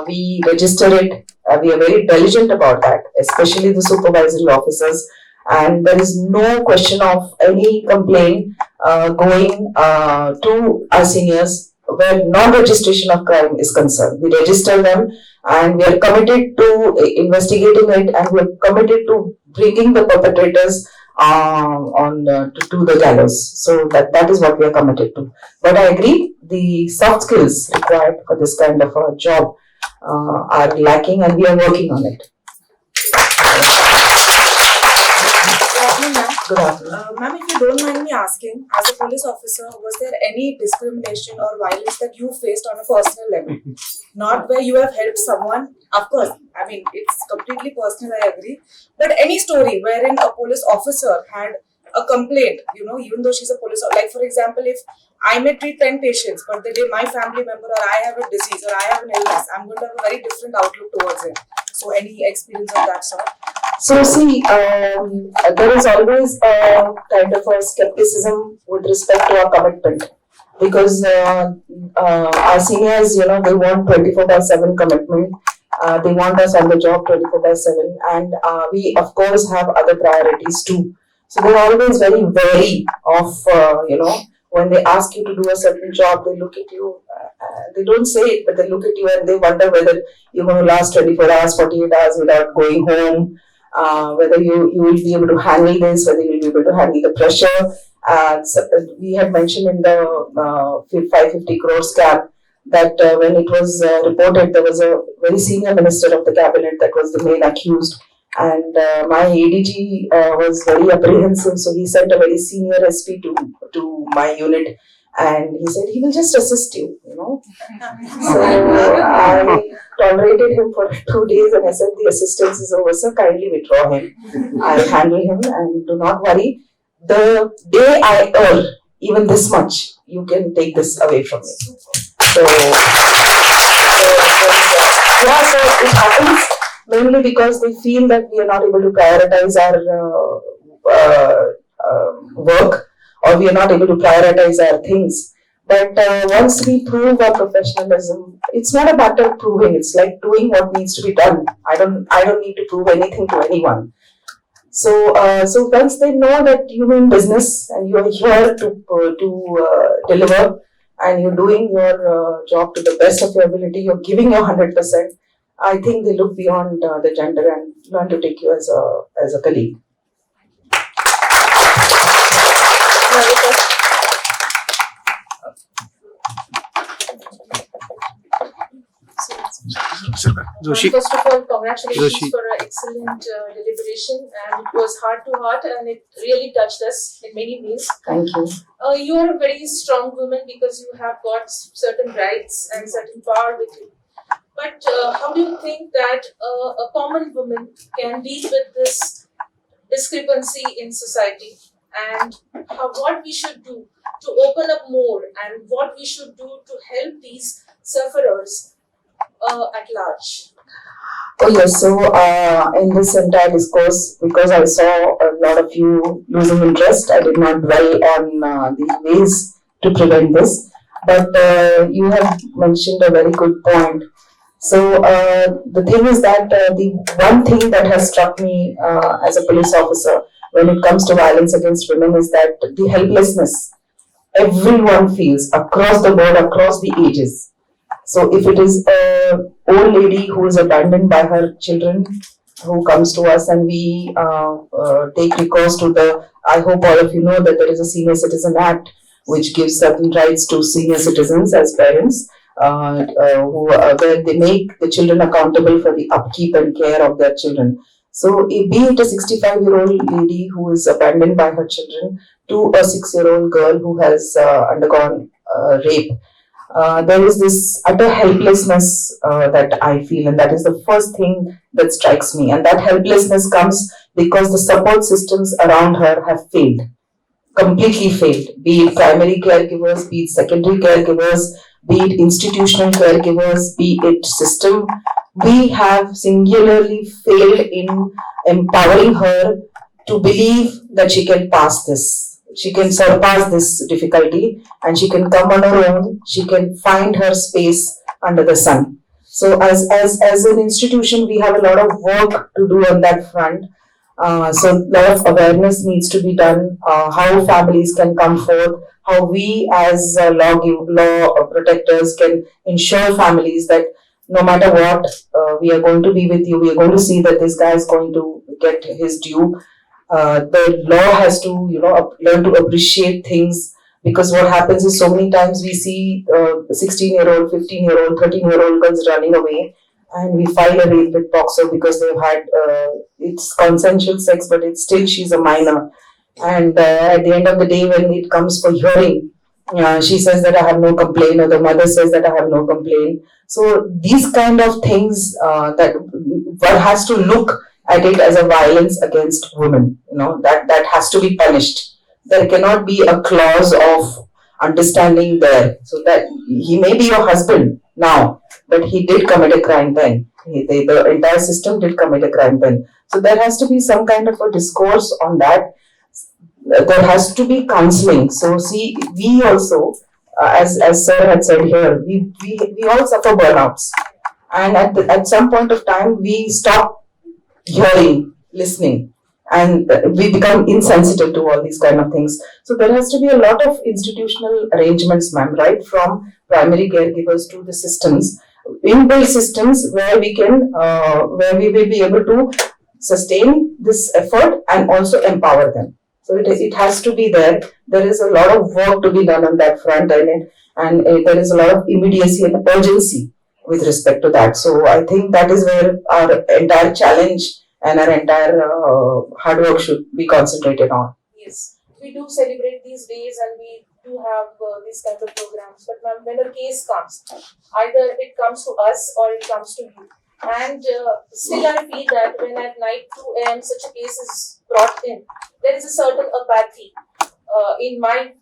we register it. We are very diligent about that, especially the supervisory officers. And there is no question of any complaint going to our seniors where non-registration of crime is concerned. We register them and we are committed to investigating it, and we are committed to bringing the perpetrators to the gallows. So that is what we are committed to. But I agree, the soft skills required for this kind of a job are lacking, and we are working on it. Good afternoon. Ma'am, if you don't mind me asking, as a police officer, was there any discrimination or violence that you faced on a personal level? Not where you have helped someone, of course, I mean, it's completely personal, I agree. But any story wherein a police officer had a complaint, you know, even though she's a police officer, like for example, if I may treat 10 patients, but the day my family member or I have a disease or I have an illness, I'm going to have a very different outlook towards it. So any experience of that sort? So see, there is always a kind of a skepticism with respect to our commitment, because our seniors, you know, they want 24/7 commitment. They want us on the job 24/7, and we of course have other priorities too. So they're always very wary of, you know, when they ask you to do a certain job, they look at you, they don't say it, but they look at you and they wonder whether you're going to last 24 hours, 48 hours without going home, whether you will be able to handle this, whether you'll be able to handle the pressure. So we had mentioned in the 550 crore scam that when it was reported, there was a very senior minister of the cabinet that was the main accused. And my ADG was very apprehensive, so he sent a very senior SP to my unit, and he said he will just assist you, you know. So I tolerated him for 2 days, and I said the assistance is over, sir. Kindly withdraw him. I'll handle him, and do not worry. The day I earn even this much, you can take this away from me. So it happens. Mainly because they feel that we are not able to prioritize our work, or we are not able to prioritize our things. But once we prove our professionalism, it's not a matter of proving. It's like doing what needs to be done. I don't need to prove anything to anyone. So once they know that you mean business and you are here to deliver, and you're doing your job to the best of your ability, you're giving your 100%. I think they look beyond the gender and learn to take you as a colleague. First of all, congratulations for an excellent deliberation, and it was heart to heart, and it really touched us in many ways. Thank you. You are a very strong woman because you have got certain rights and certain power with you. But how do you think that a common woman can deal with this discrepancy in society, and what we should do to open up more, and what we should do to help these sufferers at large? Oh yes, so in this entire discourse, because I saw a lot of you losing interest, I did not dwell on the ways to prevent this. But you have mentioned a very good point. So the thing is that the one thing that has struck me as a police officer when it comes to violence against women is that the helplessness everyone feels across the board, across the ages. So if it is an old lady who is abandoned by her children who comes to us, and we take recourse to I hope all of you know that there is a Senior Citizen Act which gives certain rights to senior citizens as parents, where they make the children accountable for the upkeep and care of their children. So be it a 65-year-old lady who is abandoned by her children to a 6-year-old girl who has undergone rape, there is this utter helplessness that I feel, and that is the first thing that strikes me. And that helplessness comes because the support systems around her have failed. completely failed, be it primary caregivers, be it secondary caregivers, be it institutional caregivers, be it system. We have singularly failed in empowering her to believe that she can pass this. She can surpass this difficulty and she can come on her own. She can find her space under the sun. So as an institution, we have a lot of work to do on that front. So a lot of awareness needs to be done, how families can come forth, how we as law protectors can ensure families that no matter what, we are going to be with you, we are going to see that this guy is going to get his due. The law has to, learn to appreciate things, because what happens is so many times we see 16-year-old, 15-year-old, 13-year-old girls running away, and we file a rape with POCSO because they've had, it's consensual sex, but it's still, she's a minor. And at the end of the day, when it comes for hearing, she says that I have no complaint, or the mother says that I have no complaint. So these kind of things that one has to look at it as a violence against women, that has to be punished. There cannot be a clause of understanding there, so that he may be your husband now, but he did commit a crime then. The entire system did commit a crime then. So there has to be some kind of a discourse on that. There has to be counseling. So see, we also, as Sir had said here, we all suffer burnouts, and at some point of time we stop hearing, listening, and we become insensitive to all these kind of things. So there has to be a lot of institutional arrangements, ma'am, right from primary caregivers to the systems, inbuilt systems where we can, where we will be able to sustain this effort and also empower them. So it has to be there. There is a lot of work to be done on that front, and there is a lot of immediacy and urgency with respect to that. So I think that is where our entire challenge and our entire hard work should be concentrated on. Yes, we do celebrate these days and we do have these kind of programs. But ma'am, when a case comes, either it comes to us or it comes to you. And still I feel that when at night 2 a.m. such a case is brought in, there is a certain apathy in my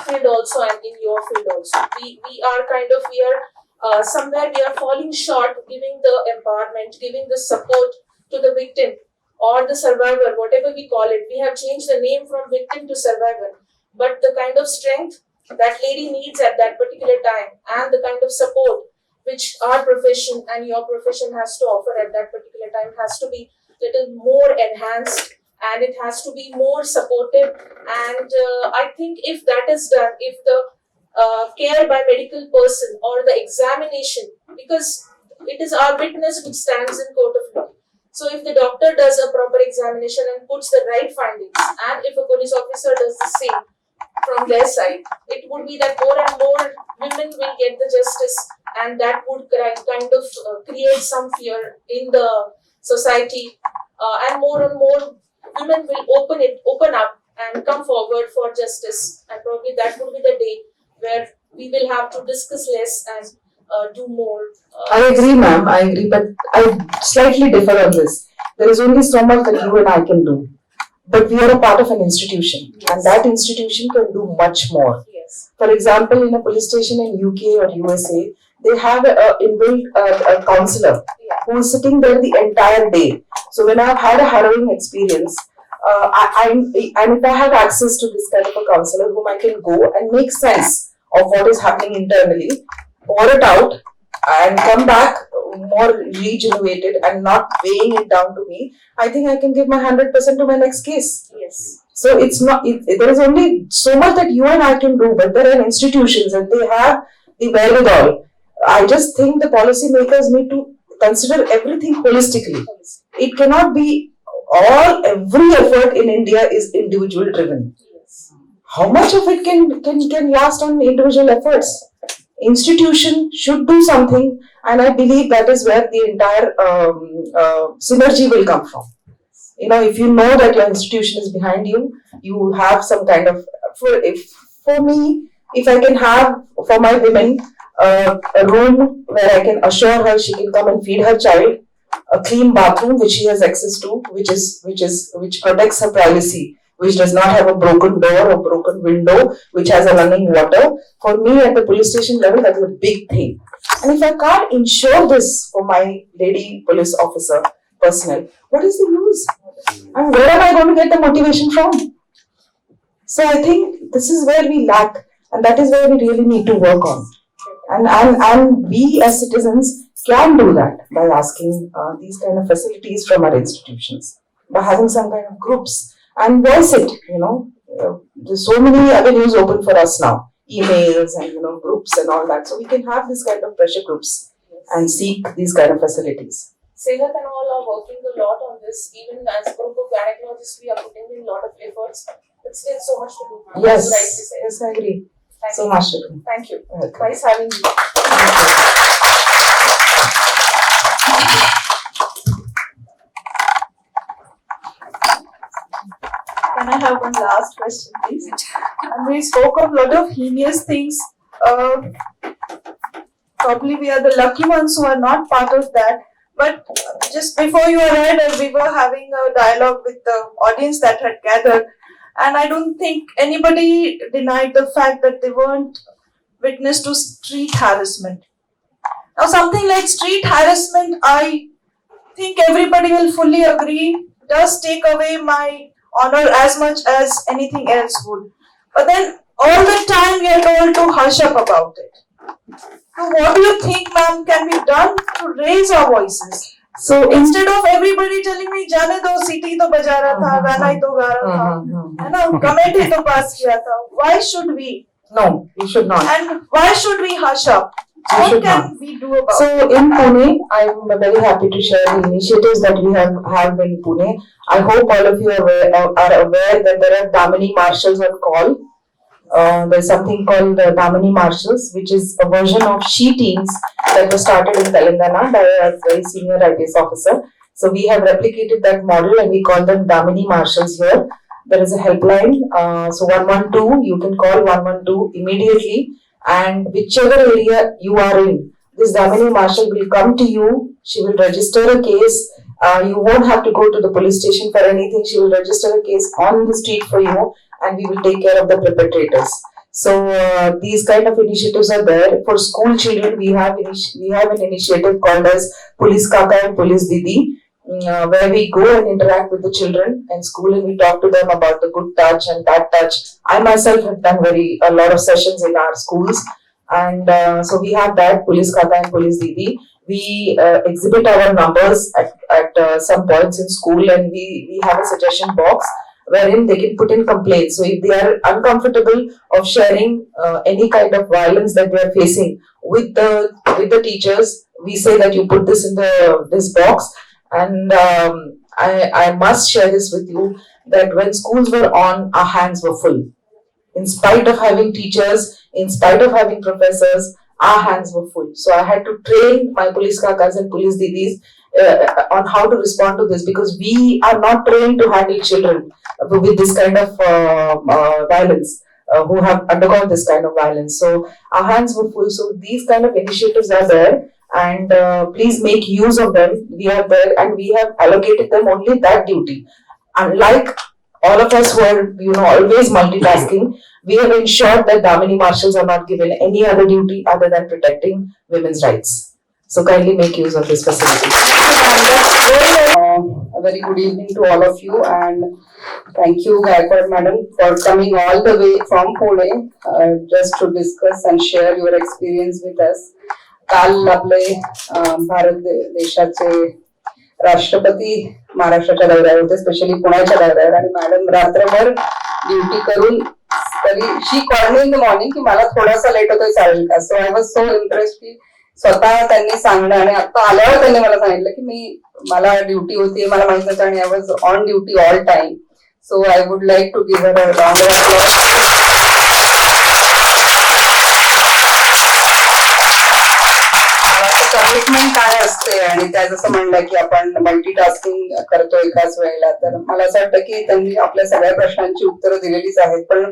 field also and in your field also. We are somewhere we are falling short giving the empowerment, giving the support to the victim or the survivor, whatever we call it. We have changed the name from victim to survivor, but the kind of strength that lady needs at that particular time and the kind of support which our profession and your profession has to offer at that particular time has to be little more enhanced, and it has to be more supportive. And I think if that is done, if the care by medical person or the examination, because it is our witness which stands in court of law. So if the doctor does a proper examination and puts the right findings, and if a police officer does the same from their side, it would be that more and more women will get the justice, and that would kind of create some fear in the society, and more women will open up and come forward for justice, and probably that would be the day where we will have to discuss less and do more. I agree, ma'am. I agree, but I slightly differ on this. There is only so much that you and I can do, but we are a part of an institution, yes, and that institution can do much more. Yes. For example, in a police station in UK or USA, they have a inbuilt counselor who is sitting there the entire day. So when I've had a harrowing experience, and if I have access to this kind of a counselor whom I can go and make sense of what is happening internally, pour it out, and come back more regenerated and not weighing it down to me, I think I can give my 100% to my next case. Yes. So it's not, there is only so much that you and I can do, but there are institutions and they have the wherewithal. I just think the policymakers need to consider everything holistically. It cannot be every effort in India is individual driven. Yes. How much of it can last on individual efforts? Institution should do something, and I believe that is where the entire synergy will come from. If you know that your institution is behind you, you have some kind of, for me, if I can have for my women a room where I can assure her she can come and feed her child, a clean bathroom which she has access to, which protects her privacy, which does not have a broken door or broken window, which has a running water. For me at the police station level, that is a big thing. And if I can't ensure this for my lady police officer personnel, what is the use? And where am I going to get the motivation from? So I think this is where we lack, and that is where we really need to work on. And we as citizens can do that by asking these kind of facilities from our institutions, by having some kind of groups and voice it. There's so many avenues open for us now, emails and groups and all that. So we can have this kind of pressure groups and seek these kind of facilities. Sehat and all are working a lot on this. Even as a group of gynecologists, we are putting in a lot of efforts. But still so much to do. Yes, yes, I agree. Thank so you. much. Thank you. Welcome. Nice having you. Can I have one last question, please? And we spoke of a lot of heinous things. Probably we are the lucky ones who are not part of that. But just before you arrived, we were having a dialogue with the audience that had gathered. And I don't think anybody denied the fact that they weren't witness to street harassment. Now, something like street harassment, I think everybody will fully agree, does take away my honor as much as anything else would. But then all the time we are told to hush up about it. So what do you think, ma'am, can be done to raise our voices? So instead of everybody telling me, जाने दो, सीटी तो बजा रहा था, गाना ही तो गा रहा था, है ना, कमेंट ही तो पास किया था. Why should we? No, we should not. And why should we hush up? What can we do about it? So in Pune, I'm very happy to share the initiatives that we have in Pune. I hope all of you are aware that there are 𝗲𝗍𝗍 marshals on call. There's something called the 𝗲𝗍𝗍 marshals, which is a version of she teams that was started in Telangana by a very senior IPS officer. So we have replicated that model and we call them 𝗲𝗍𝗍 marshals here. There is a helpline, so 112, you can call 112 immediately, and whichever area you are in, this 𝗲𝗍𝗍 marshal will come to you, she will register a case. You won't have to go to the police station for anything. She will register a case on the street for you, and we will take care of the perpetrators. So these kind of initiatives are there. For school children, we have an initiative called as Police Kaka and Police Didi, where we go and interact with the children in school and we talk to them about the good touch and bad touch. I myself have done a lot of sessions in our schools, and so we have that Police Kaka and Police Didi. We exhibit our numbers at some points in school, and we have a suggestion box wherein they can put in complaints. So if they are uncomfortable of sharing any kind of violence that they are facing with the teachers, we say that you put this in this box. And I must share this with you that when schools were on, our hands were full. In spite of having teachers, in spite of having professors, our hands were full. So I had to train my police kakas and police didis on how to respond to this, because we are not trained to handle children with this kind of violence, who have undergone this kind of violence. So our hands were full. So these kind of initiatives are there, and please make use of them. We are there and we have allocated them only that duty. Unlike all of us who are always multitasking, we have ensured that 𝗲𝗍𝗍 marshals are not given any other duty other than protecting women's rights. So kindly make use of this facility. A very good evening to all of you, and thank you, Gaikwad madam, for coming all the way from Pune just to discuss and share your experience with us. काल आपले भारत देशाचे राष्ट्रपती महाराष्ट्राच्या दौऱ्यावर होते, specially पुण्याच्या दौऱ्यावर, आणि मॅडम रात्रभर ड्युटी करून तरी she called in the morning की मला थोडासा लेट होतोय, चालेल का. सो आय वॉज सो इम्प्रेस्ड की स्वतः त्यांनी सांगणं, आणि आता आल्यावर त्यांनी मला सांगितलं की मला ड्युटी होती, मला माहित नव्हतं, आणि I was on duty all time. So I would like to give her a round of applause. Commitment काय असते, आणि त्या जसं म्हणलं की आपण मल्टीटास्किंग करतो एकाच वेळेला, तर मला असं वाटतं की त्यांनी आपल्या सगळ्या प्रश्नांची उत्तरं दिलेलीच आहेत. पण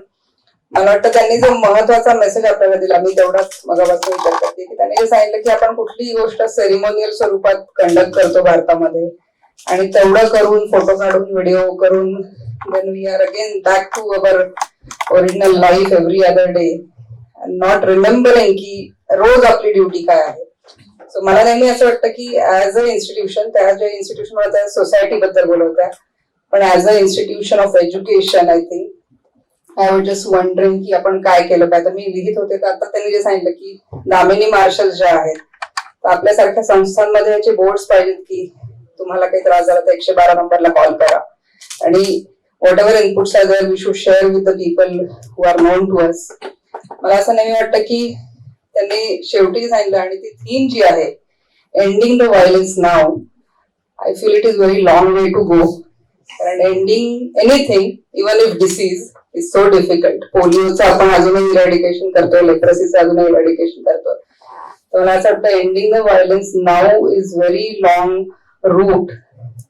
मला वाटतं त्यांनी जो महत्वाचा मेसेज आपल्याला दिला, मी तेवढाच मगापासून विचार करते की त्यांनी जे सांगितलं की आपण कुठलीही गोष्ट सेरिमोनियल स्वरूपात कंडक्ट करतो भारतामध्ये, आणि तेवढं करून फोटो काढून व्हिडिओ करून then we are again back to our original life every other day and not remembering की रोज आपली ड्युटी काय आहे. सो मला नेहमी असं वाटतं की ऍज अ इन्स्टिट्यूशन, त्या ज्या इन्स्टिट्यूशन त्या सोसायटी बद्दल बोलवत्या, पण as a institution of education I think I was just wondering की आपण काय केलं पाहिजे. मी लिहित होते तर आता त्यांनी जे सांगितलं की दामिनी मार्शल ज्या आहेत, तर आपल्यासारख्या संस्थांमध्ये याचे बोर्ड्स पाहिजेत की तुम्हाला काही त्रास झाला तर 112 नंबरला कॉल करा, आणि whatever inputs are there we should share with the people who are known to us. मला असं नेहमी वाटतं की त्यांनी शेवटी सांगितलं, आणि ती थीम जी आहे एंडिंग द व्हायलन्स नाव, I feel it is very long way to go. कारण ending anything even if disease is so difficult. पोलिओचं आपण अजूनही इरॅडिकेशन करतोय, लेप्रसीचं अजूनही इरॅडिकेशन करतोय. तर मला असं वाटतं ending the violence now is very long route,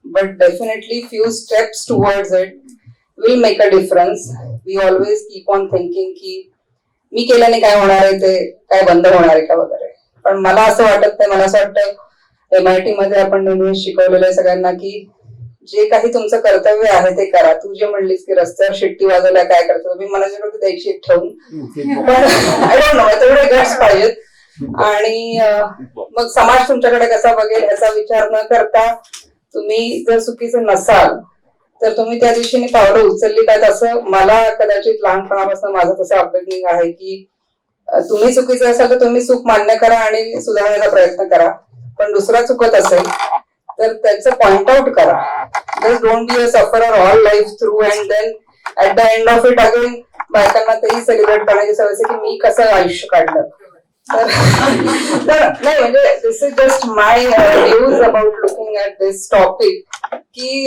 but definitely few steps towards it will make a difference. We always keep on thinking की मी केल्याने काय होणार आहे, ते काय बंद होणार आहे का वगैरे. पण मला असं वाटत नाही. मला असं वाटतं MIT मध्ये आपण नेहमी शिकवलेलं आहे सगळ्यांना की जे काही तुमचं कर्तव्य आहे ते करा. तू जे म्हणलीस की रस्त्यावर शिट्टी वाजवल्या काय करतो, मी मला जे द्यायची एक ठेवून, पण आय डोंट नो, तेवढे गट्स पाहिजेत. आणि मग समाज तुमच्याकडे कसा बघेल याचा विचार न करता तुम्ही जर चुकीचे नसाल तर तुम्ही त्या दिवशी पावलं उचलली पाहिजे. असं मला कदाचित लहानपणापासून माझं तसं अपडेटिंग आहे की तुम्ही चुकीचे असाल तर तुम्ही चूक मान्य करा आणि सुधारण्याचा प्रयत्न करा, पण दुसरा चुकत असेल तर त्याचं पॉइंट आउट करा. Just don't be a sufferer all life through and then at the end of it again बायकांना तेही सेलिब्रेट करण्याची सवय असते की मी कसं आयुष्य काढलं. तर नाही, म्हणजे this is just my views about looking at this topic की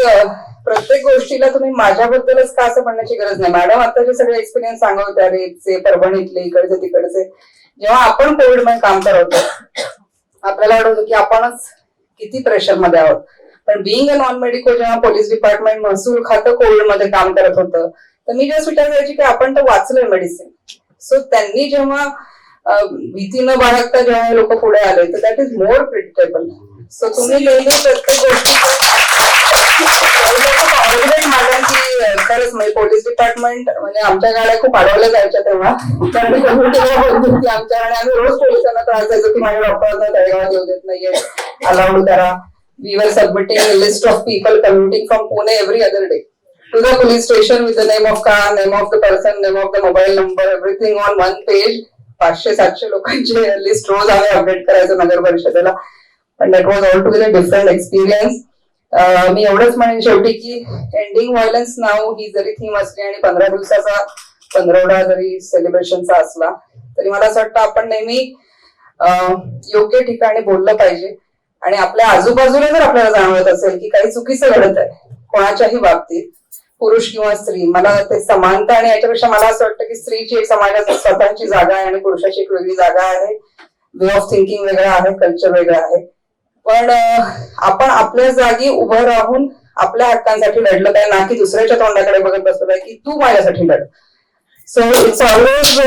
प्रत्येक गोष्टीला तुम्ही माझ्याबद्दलच का असं म्हणण्याची गरज नाही. मॅडम आता जे सगळे एक्सपिरियन्स सांगत होत्या, रेपचे, परभणीतले, इकडचे तिकडचे, जेव्हा आपण कोविडमध्ये काम करत होतो आपल्याला वाटत होतं की आपणच किती प्रेशर मध्ये आहोत. पण बिईंग अ नॉन मेडिकल जेव्हा पोलीस डिपार्टमेंट, महसूल खातं कोविडमध्ये काम करत होतं, तर मी जस्ट विचार करायची की आपण तर वाचलोय मेडिसिन. सो त्यांनी जेव्हा भीती न बाळगता जेव्हा लोक पुढे आले तर दॅट इज मोर प्रिडिक्टेबल. सो तुम्ही नेहमी प्रत्येक गोष्टी खरंच म्हणजे पोलीस डिपार्टमेंट म्हणजे आमच्या गाड्या खूप अडवल्या जायच्या तेव्हा, आमच्या गाड्या आम्ही रोज पोलिसांना त्रास द्यायचो की माझ्या डॉक्टरांना तळेगावात येऊ देत नाहीये, अलाउड करा. We were submitting a list of people commuting from Pune every other day to the police station with the name of car, name of the person, name of the mobile number, everything on one page. 500-700 लोकांची list रोज आम्ही update करायचो नगर परिषदेला. पण that was all together different experience. मी एवढंच म्हणेन शेवटी की एंडिंग व्हायलन्स नाव ही जरी थीम असली आणि 15 दिवसाचा पंधरवडा जरी सेलिब्रेशनचा असला तरी मला असं वाटतं आपण नेहमी योग्य ठिकाणी बोललं पाहिजे. आणि आपल्या आजूबाजूला जर आपल्याला जाणवत असेल की काही चुकीचं घडत आहे कोणाच्याही बाबतीत, पुरुष किंवा स्त्री, मला ते समानता आणि याच्यापेक्षा मला असं वाटतं की स्त्रीची एक समाजात स्वतःची जागा आहे आणि पुरुषाची एक वेगळी जागा आहे. वे ऑफ थिंकिंग वेगळा आहे, कल्चर वेगळं आहे. पण आपण आपल्या जागी उभं राहून आपल्या हक्कांसाठी लढलं पाहिजे, ना की दुसऱ्याच्या तोंडाकडे बघत बसलं पाहिजे की तू माझ्यासाठी लढ. So it's always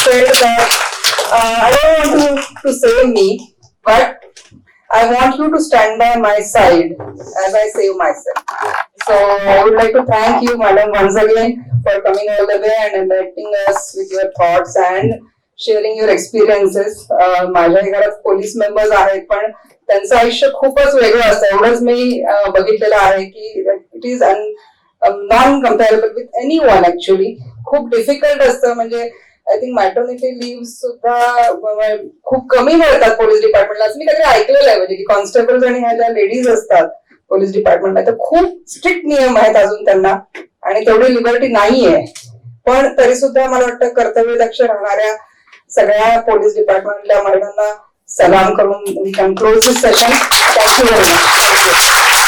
said that I don't want to save me, but I want you to stand by my side as I save myself. So I would like to thank you, madam, once again for coming all the way and enlightening us with your thoughts and sharing your experiences. माझ्या घरात police members आहेत पण त्यांचं आयुष्य खूपच वेगळं असतं. एवढंच मी बघितलेलं आहे की it is non comparable with any one. Actually खूप डिफिकल्ट असतं. म्हणजे आय थिंक मॅटर्निटी लिव्ह सुद्धा खूप कमी मिळतात पोलीस डिपार्टमेंटला, असं मी कधी ऐकलेलं आहे. म्हणजे की कॉन्स्टेबल्स आणि ह्या ज्या लेडीज असतात पोलीस डिपार्टमेंटला तर खूप स्ट्रिक्ट नियम आहेत अजून त्यांना, आणि तेवढी लिबर्टी नाहीये. पण तरी सुद्धा मला वाटतं कर्तव्यदक्ष राहणाऱ्या सगळ्या पोलीस डिपार्टमेंटल्या महिलांना सलाम करून we can close this session. Thank you very much.